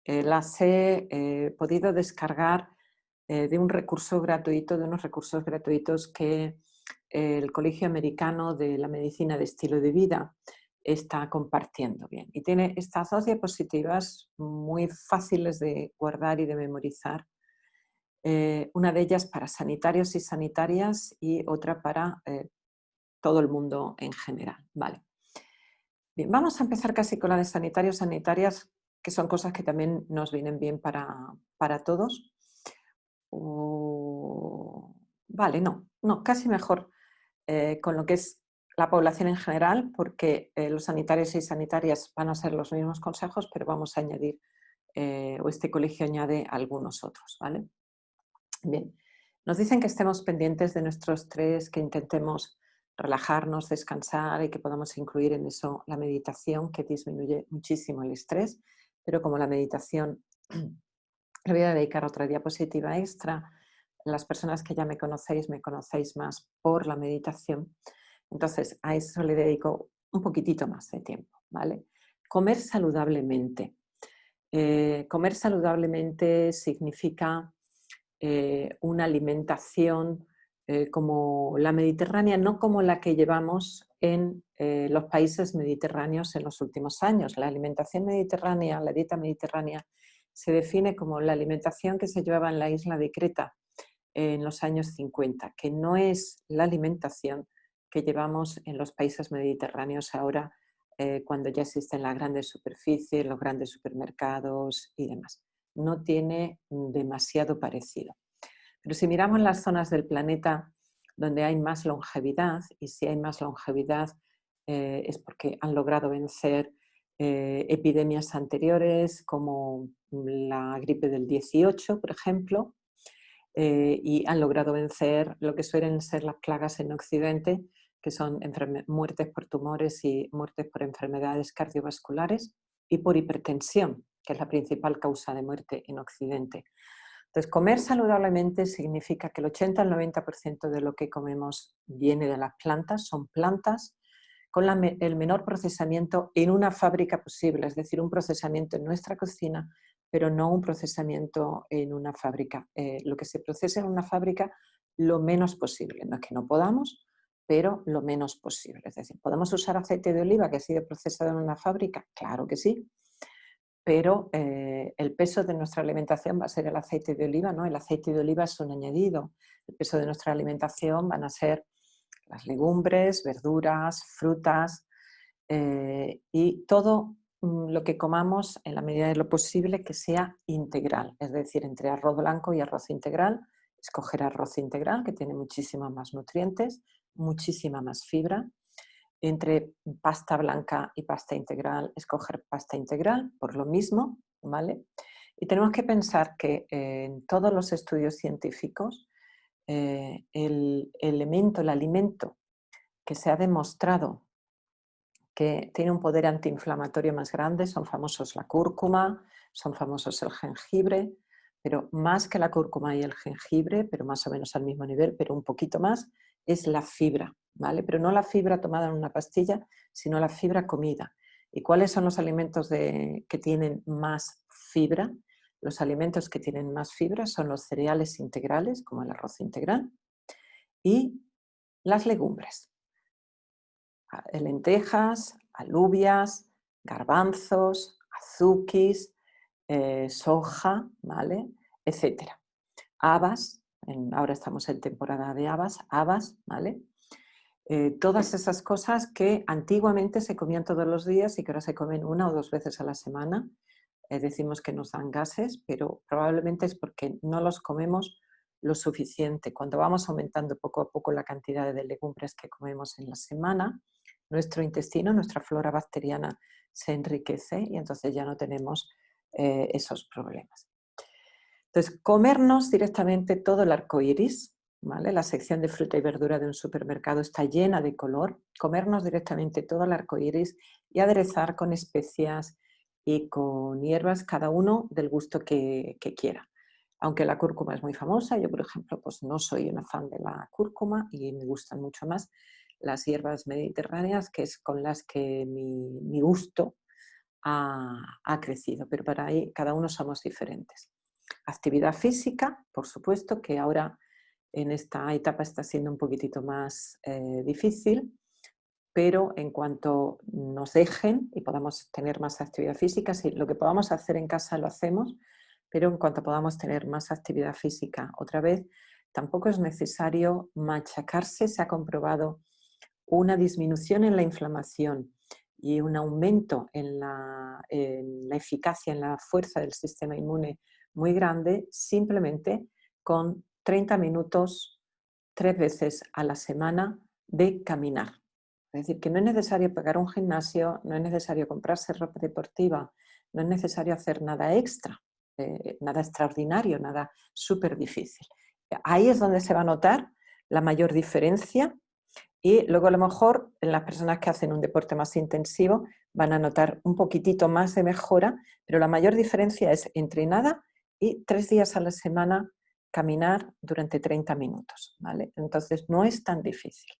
las he podido descargar de un recurso gratuito, de unos recursos gratuitos que el Colegio Americano de la Medicina de Estilo de Vida está compartiendo bien. Y tiene estas 2 diapositivas muy fáciles de guardar y de memorizar. Una de ellas para sanitarios y sanitarias y otra para todo el mundo en general. Vale. Bien, vamos a empezar casi con la de sanitarios, sanitarias, que son cosas que también nos vienen bien para todos. Vale, no, casi mejor con lo que es la población en general, porque los sanitarios y sanitarias van a ser los mismos consejos, pero vamos a añadir, o este colegio añade algunos otros, ¿vale? Bien, nos dicen que estemos pendientes de nuestro estrés, que intentemos relajarnos, descansar y que podamos incluir en eso la meditación, que disminuye muchísimo el estrés, pero como la meditación, le voy a dedicar otra diapositiva extra. Las personas que ya me conocéis más por la meditación, entonces a eso le dedico un poquitito más de tiempo, ¿vale? Comer saludablemente. Comer saludablemente significa una alimentación como la mediterránea, no como la que llevamos en los países mediterráneos en los últimos años. La alimentación mediterránea, la dieta mediterránea, se define como la alimentación que se llevaba en la isla de Creta en los años 50, que no es la alimentación que llevamos en los países mediterráneos ahora, cuando ya existen las grandes superficies, los grandes supermercados y demás. No tiene demasiado parecido. Pero si miramos las zonas del planeta donde hay más longevidad, y si hay más longevidad es porque han logrado vencer epidemias anteriores como la gripe del 18, por ejemplo, y han logrado vencer lo que suelen ser las plagas en Occidente, que son muertes por tumores y muertes por enfermedades cardiovasculares y por hipertensión, que es la principal causa de muerte en Occidente. Entonces, comer saludablemente significa que el 80 al 90% de lo que comemos viene de las plantas, son plantas con el menor procesamiento en una fábrica posible, es decir, un procesamiento en nuestra cocina, pero no un procesamiento en una fábrica. Lo que se procesa en una fábrica, lo menos posible. No es que no podamos, pero lo menos posible. Es decir, ¿podemos usar aceite de oliva que ha sido procesado en una fábrica? Claro que sí, pero el peso de nuestra alimentación va a ser el aceite de oliva, ¿no? El aceite de oliva es un añadido. El peso de nuestra alimentación van a ser las legumbres, verduras, frutas y todo lo que comamos en la medida de lo posible que sea integral, es decir, entre arroz blanco y arroz integral, escoger arroz integral que tiene muchísimos más nutrientes, muchísima más fibra. Entre pasta blanca y pasta integral, escoger pasta integral por lo mismo, ¿vale? Y tenemos que pensar que en todos los estudios científicos el elemento, el alimento que se ha demostrado que tiene un poder antiinflamatorio más grande, son famosos la cúrcuma, son famosos el jengibre, pero más que la cúrcuma y el jengibre, pero más o menos al mismo nivel, pero un poquito más, es la fibra, ¿vale? Pero no la fibra tomada en una pastilla, sino la fibra comida. ¿Y cuáles son los alimentos que tienen más fibra? Los alimentos que tienen más fibra son los cereales integrales, como el arroz integral, y las legumbres. Lentejas, alubias, garbanzos, azuquis, soja, ¿vale? Etcétera. Habas, ahora estamos en temporada de habas, ¿vale? Todas esas cosas que antiguamente se comían todos los días y que ahora se comen 1 o 2 veces a la semana. Decimos que nos dan gases, pero probablemente es porque no los comemos lo suficiente. Cuando vamos aumentando poco a poco la cantidad de legumbres que comemos en la semana, nuestro intestino, nuestra flora bacteriana se enriquece y entonces ya no tenemos esos problemas. Entonces, comernos directamente todo el arco iris, ¿vale? La sección de fruta y verdura de un supermercado está llena de color. Comernos directamente todo el arco iris y aderezar con especias y con hierbas, cada uno del gusto que quiera. Aunque la cúrcuma es muy famosa, yo por ejemplo pues no soy una fan de la cúrcuma y me gustan mucho más las hierbas mediterráneas, que es con las que mi gusto ha crecido, pero para ahí cada uno somos diferentes. Actividad física, por supuesto, que ahora en esta etapa está siendo un poquitito más difícil, pero en cuanto nos dejen y podamos tener más actividad física, si lo que podamos hacer en casa lo hacemos, pero en cuanto podamos tener más actividad física otra vez, tampoco es necesario machacarse. Se ha comprobado una disminución en la inflamación y un aumento en la eficacia, en la fuerza del sistema inmune muy grande, simplemente con 30 minutos 3 veces a la semana de caminar. Es decir, que no es necesario pagar un gimnasio, no es necesario comprarse ropa deportiva, no es necesario hacer nada extra, nada extraordinario, nada súper difícil. Ahí es donde se va a notar la mayor diferencia, y luego a lo mejor en las personas que hacen un deporte más intensivo van a notar un poquitito más de mejora, pero la mayor diferencia es entre nada y 3 días a la semana caminar durante 30 minutos, ¿vale? Entonces no es tan difícil.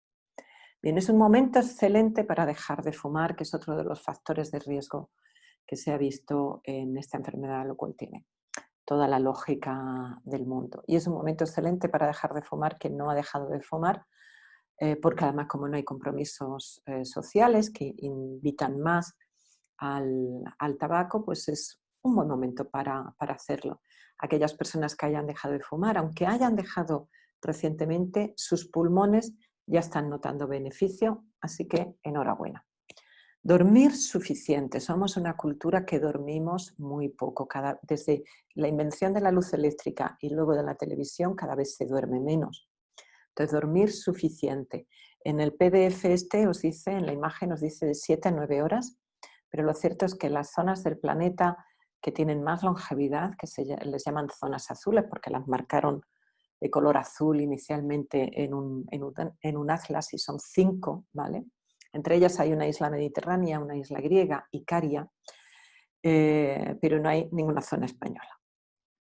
Bien, es un momento excelente para dejar de fumar, que es otro de los factores de riesgo que se ha visto en esta enfermedad, lo cual tiene toda la lógica del mundo. Y es un momento excelente para dejar de fumar quien no ha dejado de fumar, porque además como no hay compromisos sociales que invitan más al tabaco, pues es un buen momento para hacerlo. Aquellas personas que hayan dejado de fumar, aunque hayan dejado recientemente, sus pulmones ya están notando beneficio, así que enhorabuena. Dormir suficiente. Somos una cultura que dormimos muy poco. Desde la invención de la luz eléctrica y luego de la televisión, cada vez se duerme menos. Entonces, dormir suficiente. En el PDF os dice, en la imagen os dice de 7 a 9 horas, pero lo cierto es que las zonas del planeta que tienen más longevidad, que les llaman zonas azules porque las marcaron de color azul inicialmente en un atlas, y son 5, ¿vale? Entre ellas hay una isla mediterránea, una isla griega, Icaria, pero no hay ninguna zona española.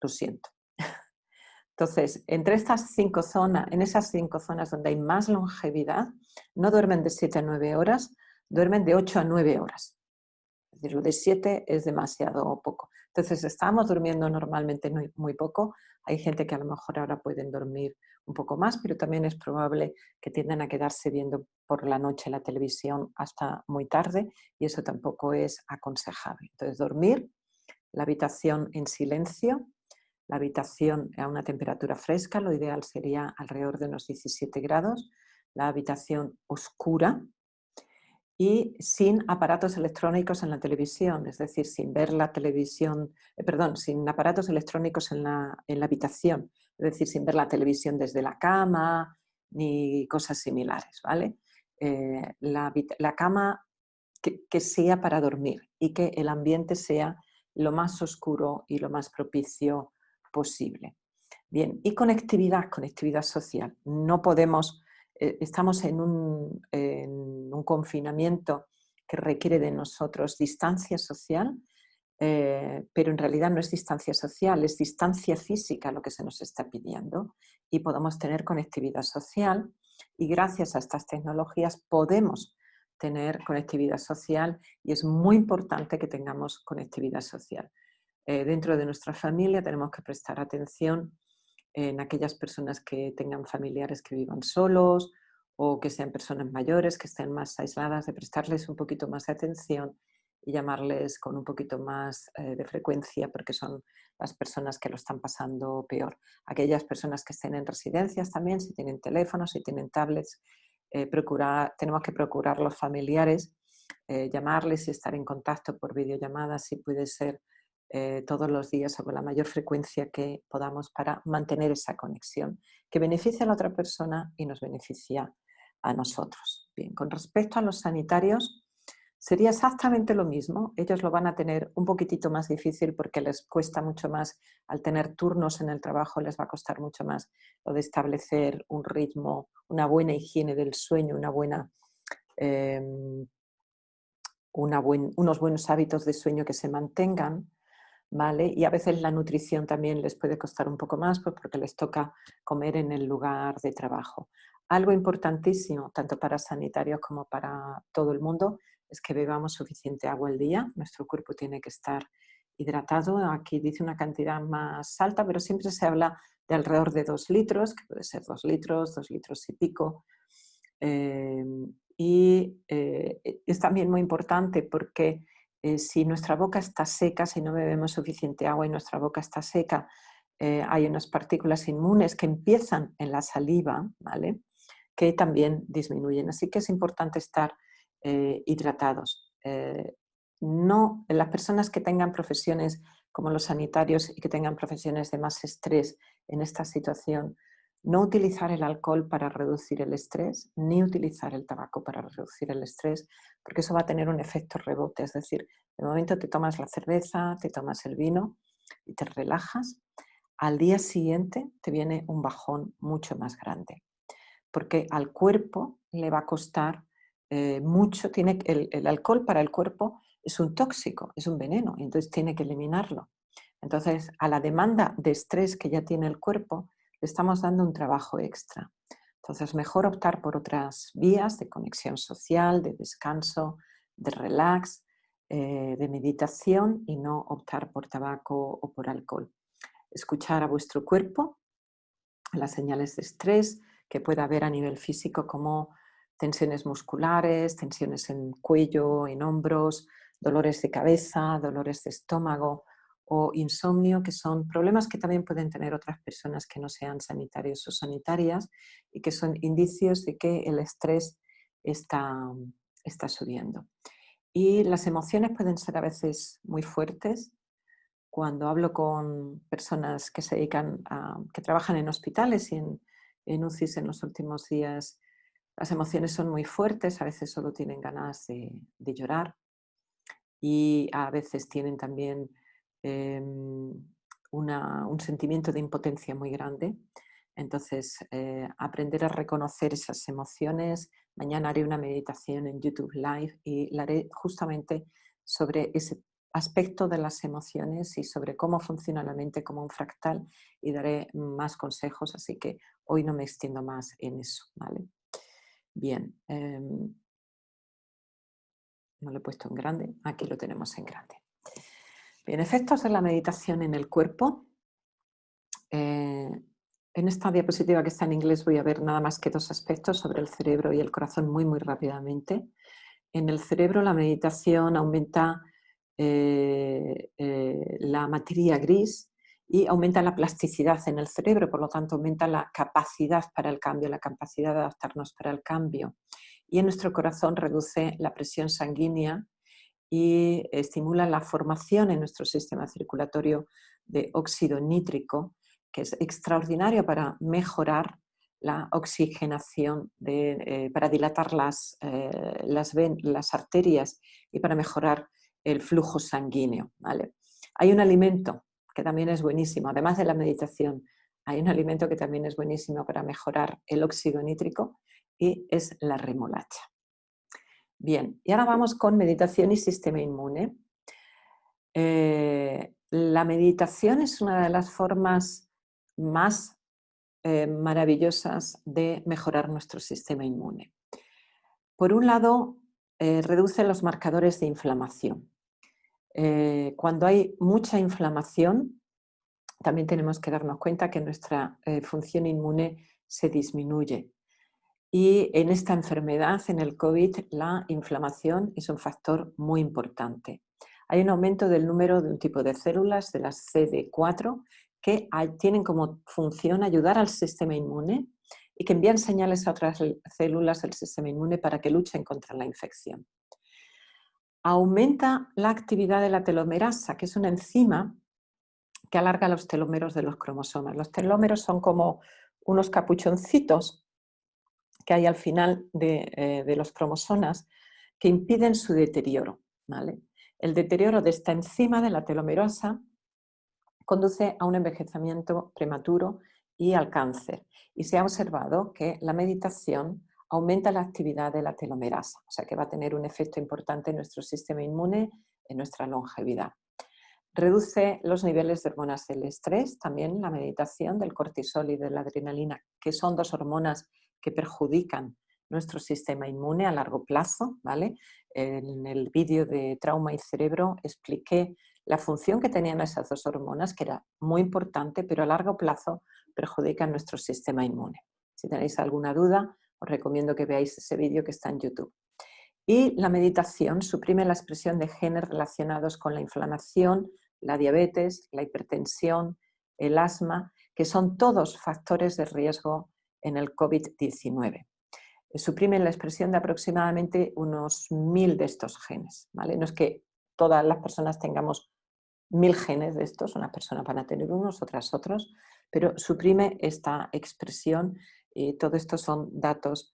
Lo siento. Entonces, entre estas 5 zonas, en esas 5 zonas donde hay más longevidad, no duermen de 7 a 9 horas, duermen de 8 a 9 horas. Es decir, lo de 7 es demasiado poco. Entonces, estamos durmiendo normalmente muy poco. Hay gente que a lo mejor ahora pueden dormir un poco más, pero también es probable que tiendan a quedarse viendo por la noche la televisión hasta muy tarde, y eso tampoco es aconsejable. Entonces, dormir, la habitación en silencio, la habitación a una temperatura fresca, lo ideal sería alrededor de unos 17 grados, la habitación oscura y sin aparatos electrónicos en la televisión, es decir, sin ver la televisión, sin aparatos electrónicos en la habitación, es decir, sin ver la televisión desde la cama ni cosas similares, ¿vale? La cama que sea para dormir y que el ambiente sea lo más oscuro y lo más propicio posible. Bien, y conectividad social. No podemos, estamos en un confinamiento que requiere de nosotros distancia social, pero en realidad no es distancia social, es distancia física lo que se nos está pidiendo, y podemos tener conectividad social, y gracias a estas tecnologías podemos tener conectividad social, y es muy importante que tengamos conectividad social. Dentro de nuestra familia tenemos que prestar atención en aquellas personas que tengan familiares que vivan solos o que sean personas mayores, que estén más aisladas, de prestarles un poquito más de atención y llamarles con un poquito más de frecuencia, porque son las personas que lo están pasando peor. Aquellas personas que estén en residencias también, si tienen teléfonos, si tienen tablets, tenemos que procurar los familiares, llamarles y estar en contacto por videollamada, si puede ser todos los días o con la mayor frecuencia que podamos, para mantener esa conexión que beneficia a la otra persona y nos beneficia a nosotros. Bien, con respecto a los sanitarios, sería exactamente lo mismo. Ellos lo van a tener un poquitito más difícil porque les cuesta mucho más, al tener turnos en el trabajo, les va a costar mucho más lo de establecer un ritmo, una buena higiene del sueño, unos buenos hábitos de sueño que se mantengan, ¿vale? Y a veces la nutrición también les puede costar un poco más, pues porque les toca comer en el lugar de trabajo. Algo importantísimo, tanto para sanitarios como para todo el mundo, es que bebamos suficiente agua al día. Nuestro cuerpo tiene que estar hidratado. Aquí dice una cantidad más alta, pero siempre se habla de alrededor de 2 litros, que puede ser 2 litros, 2 litros y pico. Y es también muy importante porque si nuestra boca está seca, si no bebemos suficiente agua y nuestra boca está seca, hay unas partículas inmunes que empiezan en la saliva, ¿vale?, que también disminuyen. Así que es importante estar hidratados. No, las personas que tengan profesiones como los sanitarios y que tengan profesiones de más estrés en esta situación, no utilizar el alcohol para reducir el estrés, ni utilizar el tabaco para reducir el estrés, porque eso va a tener un efecto rebote. Es decir, de momento te tomas la cerveza, te tomas el vino y te relajas, al día siguiente te viene un bajón mucho más grande, porque al cuerpo le va a costar mucho. El alcohol para el cuerpo es un tóxico, es un veneno, y entonces tiene que eliminarlo. Entonces, a la demanda de estrés que ya tiene el cuerpo, le estamos dando un trabajo extra. Entonces, mejor optar por otras vías de conexión social, de descanso, de relax, de meditación, y no optar por tabaco o por alcohol. Escuchar a vuestro cuerpo, las señales de estrés que pueda haber a nivel físico, como tensiones musculares, tensiones en cuello, en hombros, dolores de cabeza, dolores de estómago o insomnio, que son problemas que también pueden tener otras personas que no sean sanitarios o sanitarias y que son indicios de que el estrés está subiendo. Y las emociones pueden ser a veces muy fuertes. Cuando hablo con personas que se dedican que trabajan en hospitales y en UCIs en los últimos días, las emociones son muy fuertes, a veces solo tienen ganas de llorar, y a veces tienen también un sentimiento de impotencia muy grande. Entonces, aprender a reconocer esas emociones. Mañana haré una meditación en YouTube Live y la haré justamente sobre ese aspecto de las emociones y sobre cómo funciona la mente como un fractal, y daré más consejos, así que hoy no me extiendo más en eso, ¿vale? Bien, no lo he puesto en grande, aquí lo tenemos en grande. Bien, efectos de la meditación en el cuerpo. En esta diapositiva que está en inglés voy a ver nada más que dos aspectos sobre el cerebro y el corazón muy rápidamente. En el cerebro la meditación aumenta la materia gris y aumenta la plasticidad en el cerebro, por lo tanto aumenta la capacidad para el cambio, la capacidad de adaptarnos para el cambio. Y en nuestro corazón reduce la presión sanguínea y estimula la formación en nuestro sistema circulatorio de óxido nítrico, que es extraordinario para mejorar la oxigenación, para dilatar las arterias y para mejorar el flujo sanguíneo, ¿vale? Hay un alimento que también es buenísimo, además de la meditación, hay un alimento que también es buenísimo para mejorar el óxido nítrico, y es la remolacha. Bien, y ahora vamos con meditación y sistema inmune. La meditación es una de las formas más maravillosas de mejorar nuestro sistema inmune. Por un lado, reduce los marcadores de inflamación. Cuando hay mucha inflamación, también tenemos que darnos cuenta que nuestra función inmune se disminuye. Y en esta enfermedad, en el COVID, la inflamación es un factor muy importante. Hay un aumento del número de un tipo de células, de las CD4, que tienen como función ayudar al sistema inmune y que envían señales a otras células del sistema inmune para que luchen contra la infección. Aumenta la actividad de la telomerasa, que es una enzima que alarga los telómeros de los cromosomas. Los telómeros son como unos capuchoncitos que hay al final de los cromosomas que impiden su deterioro, ¿vale? El deterioro de esta enzima de la telomerasa conduce a un envejecimiento prematuro y al cáncer. Y se ha observado que la meditación aumenta la actividad de la telomerasa, o sea que va a tener un efecto importante en nuestro sistema inmune, en nuestra longevidad. Reduce los niveles de hormonas del estrés, también la meditación, del cortisol y de la adrenalina, que son dos hormonas que perjudican nuestro sistema inmune a largo plazo, ¿vale? En el vídeo de Trauma y Cerebro expliqué la función que tenían esas dos hormonas, que era muy importante, pero a largo plazo perjudican nuestro sistema inmune. Si tenéis alguna duda, Os recomiendo que veáis ese vídeo que está en YouTube. Y la meditación suprime la expresión de genes relacionados con la inflamación, la diabetes, la hipertensión, el asma, que son todos factores de riesgo en el COVID-19. Suprimen la expresión de aproximadamente unos 1000 de estos genes, ¿vale? No es que todas las personas tengamos 1000 genes de estos, unas personas van a tener unos, otras otros, pero suprime esta expresión y todo esto son datos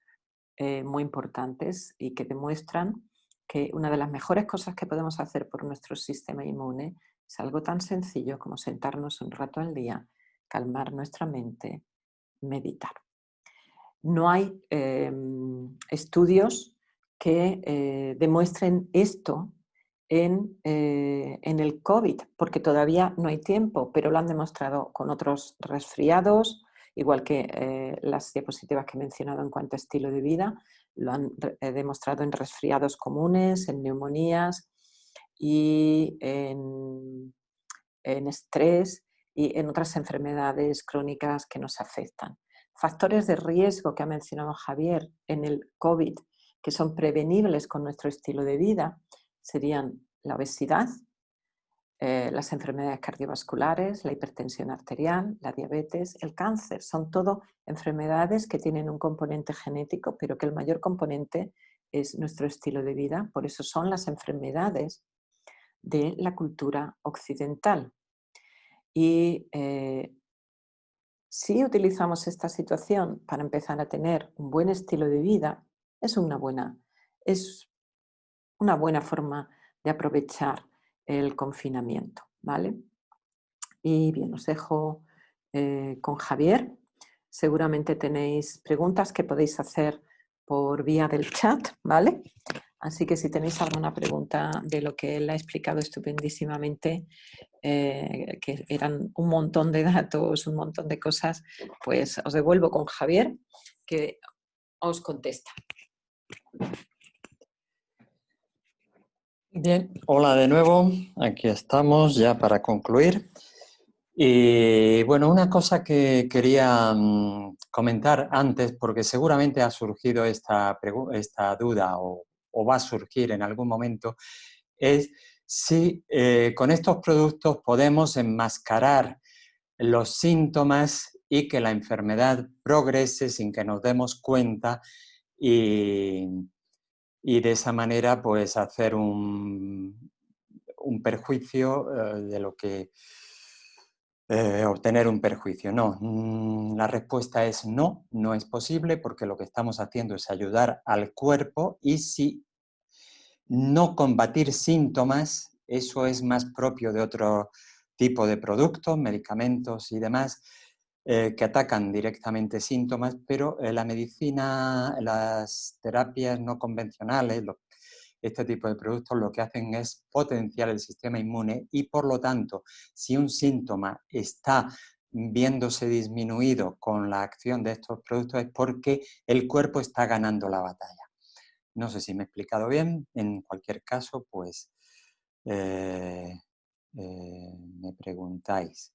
muy importantes y que demuestran que una de las mejores cosas que podemos hacer por nuestro sistema inmune es algo tan sencillo como sentarnos un rato al día, calmar nuestra mente, meditar. No hay estudios que demuestren esto en el COVID, porque todavía no hay tiempo, pero lo han demostrado con otros resfriados, igual que las diapositivas que he mencionado en cuanto a estilo de vida, lo han demostrado en resfriados comunes, en neumonías y en estrés y en otras enfermedades crónicas que nos afectan. Factores de riesgo que ha mencionado Javier en el COVID, que son prevenibles con nuestro estilo de vida, serían la obesidad, las enfermedades cardiovasculares, la hipertensión arterial, la diabetes, el cáncer. Son todo enfermedades que tienen un componente genético, pero que el mayor componente es nuestro estilo de vida. Por eso son las enfermedades de la cultura occidental. Y si utilizamos esta situación para empezar a tener un buen estilo de vida, es una buena forma de aprovechar el confinamiento, ¿vale? Y bien, os dejo con Javier. Seguramente tenéis preguntas que podéis hacer por vía del chat, ¿vale? Así que si tenéis alguna pregunta de lo que él ha explicado estupendísimamente, que eran un montón de datos, un montón de cosas, pues os devuelvo con Javier, que os contesta. Bien, hola de nuevo, aquí estamos ya para concluir. Y bueno, una cosa que quería comentar antes, porque seguramente ha surgido esta duda o va a surgir en algún momento, es si con estos productos podemos enmascarar los síntomas y que la enfermedad progrese sin que nos demos cuenta y de esa manera pues hacer un perjuicio de lo que obtener un perjuicio. No, la respuesta es no, no es posible porque lo que estamos haciendo es ayudar al cuerpo y si no combatir síntomas, eso es más propio de otro tipo de productos, medicamentos y demás, que atacan directamente síntomas, pero la medicina, las terapias no convencionales, este tipo de productos lo que hacen es potenciar el sistema inmune y por lo tanto, si un síntoma está viéndose disminuido con la acción de estos productos es porque el cuerpo está ganando la batalla. No sé si me he explicado bien, en cualquier caso, pues me preguntáis.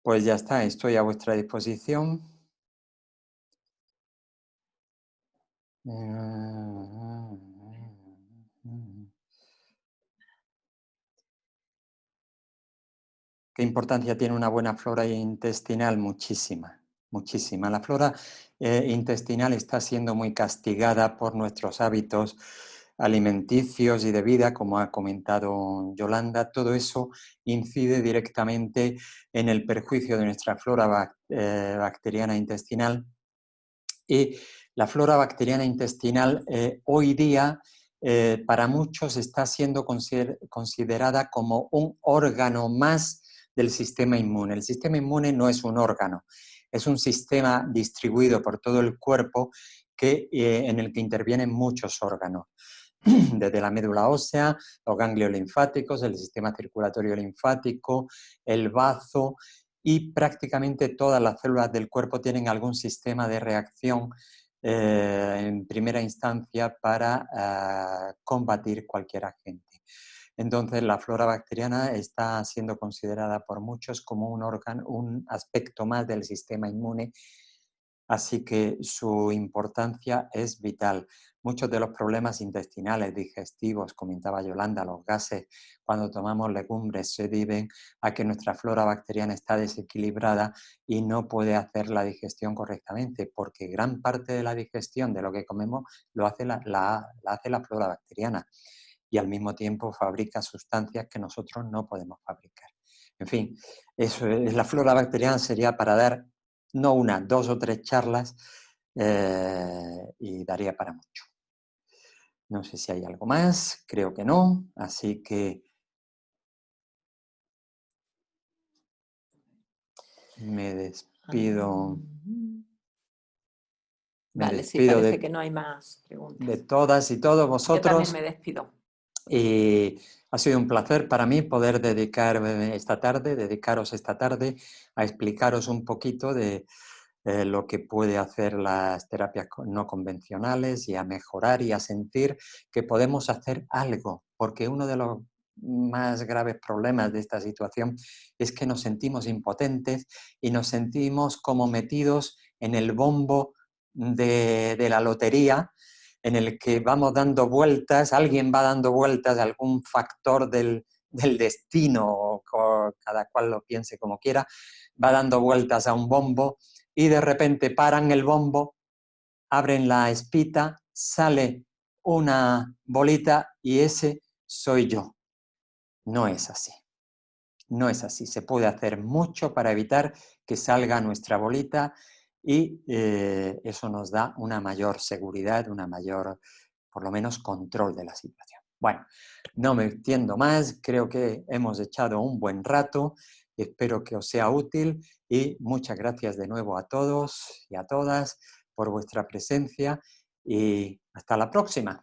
Pues ya está, estoy a vuestra disposición. ¿Qué importancia tiene una buena flora intestinal? Muchísima, muchísima. La flora intestinal está siendo muy castigada por nuestros hábitos alimenticios y de vida, como ha comentado Yolanda. Todo eso incide directamente en el perjuicio de nuestra flora bacteriana intestinal. Y la flora bacteriana intestinal hoy día para muchos está siendo considerada como un órgano más del sistema inmune. El sistema inmune no es un órgano, es un sistema distribuido por todo el cuerpo en el que intervienen muchos órganos, desde la médula ósea, los ganglios linfáticos, el sistema circulatorio linfático, el bazo y prácticamente todas las células del cuerpo tienen algún sistema de reacción en primera instancia para combatir cualquier agente. Entonces, la flora bacteriana está siendo considerada por muchos como un aspecto más del sistema inmune Así que su importancia es vital. Muchos de los problemas intestinales, digestivos, comentaba Yolanda, los gases, cuando tomamos legumbres, se deben a que nuestra flora bacteriana está desequilibrada y no puede hacer la digestión correctamente, porque gran parte de la digestión de lo que comemos lo hace la hace la flora bacteriana y al mismo tiempo fabrica sustancias que nosotros no podemos fabricar. En fin, eso es, la flora bacteriana sería para dar no una, 2 o 3 charlas y daría para mucho. No sé si hay algo más, creo que no, así que me despido. Me Vale, sí, despido parece que no hay más de preguntas. todas y todos Yo también vosotros. me despido. Y ha sido un placer para mí poder dedicaros esta tarde a explicaros un poquito de lo que puede hacer las terapias no convencionales y a mejorar y a sentir que podemos hacer algo, porque uno de los más graves problemas de esta situación es que nos sentimos impotentes y nos sentimos como metidos en el bombo de la lotería, en el que vamos dando vueltas, alguien va dando vueltas, algún factor del destino, o cada cual lo piense como quiera, va dando vueltas a un bombo y de repente paran el bombo, abren la espita, sale una bolita y ese soy yo. No es así. No es así. Se puede hacer mucho para evitar que salga nuestra bolita y eso nos da una mayor seguridad, una mayor, por lo menos, control de la situación. Bueno, no me extiendo más, creo que hemos echado un buen rato, espero que os sea útil y muchas gracias de nuevo a todos y a todas por vuestra presencia y hasta la próxima,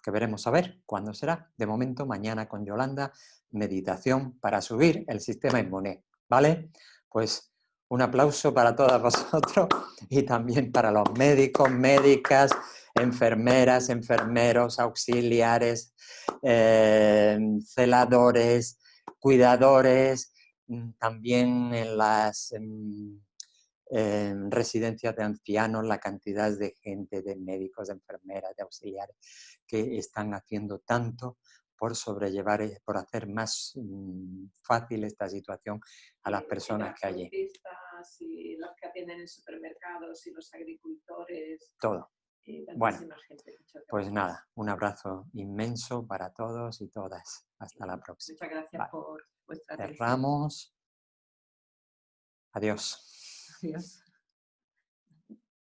que veremos a ver cuándo será. De momento, mañana con Yolanda, meditación para subir el sistema inmune, ¿vale? Pues un aplauso para todas vosotros y también para los médicos, médicas, enfermeras, enfermeros, auxiliares, celadores, cuidadores, también en las residencias de ancianos, la cantidad de gente, de médicos, de enfermeras, de auxiliares, que están haciendo tanto por sobrellevar, por hacer más fácil esta situación a las personas que allí. Y los que atienden en supermercados y los agricultores. Todo. Y bueno, gente. Pues nada, un abrazo inmenso para todos y todas. Hasta la próxima. Muchas gracias vale. por vuestra atención. Cerramos. Adiós. Adiós.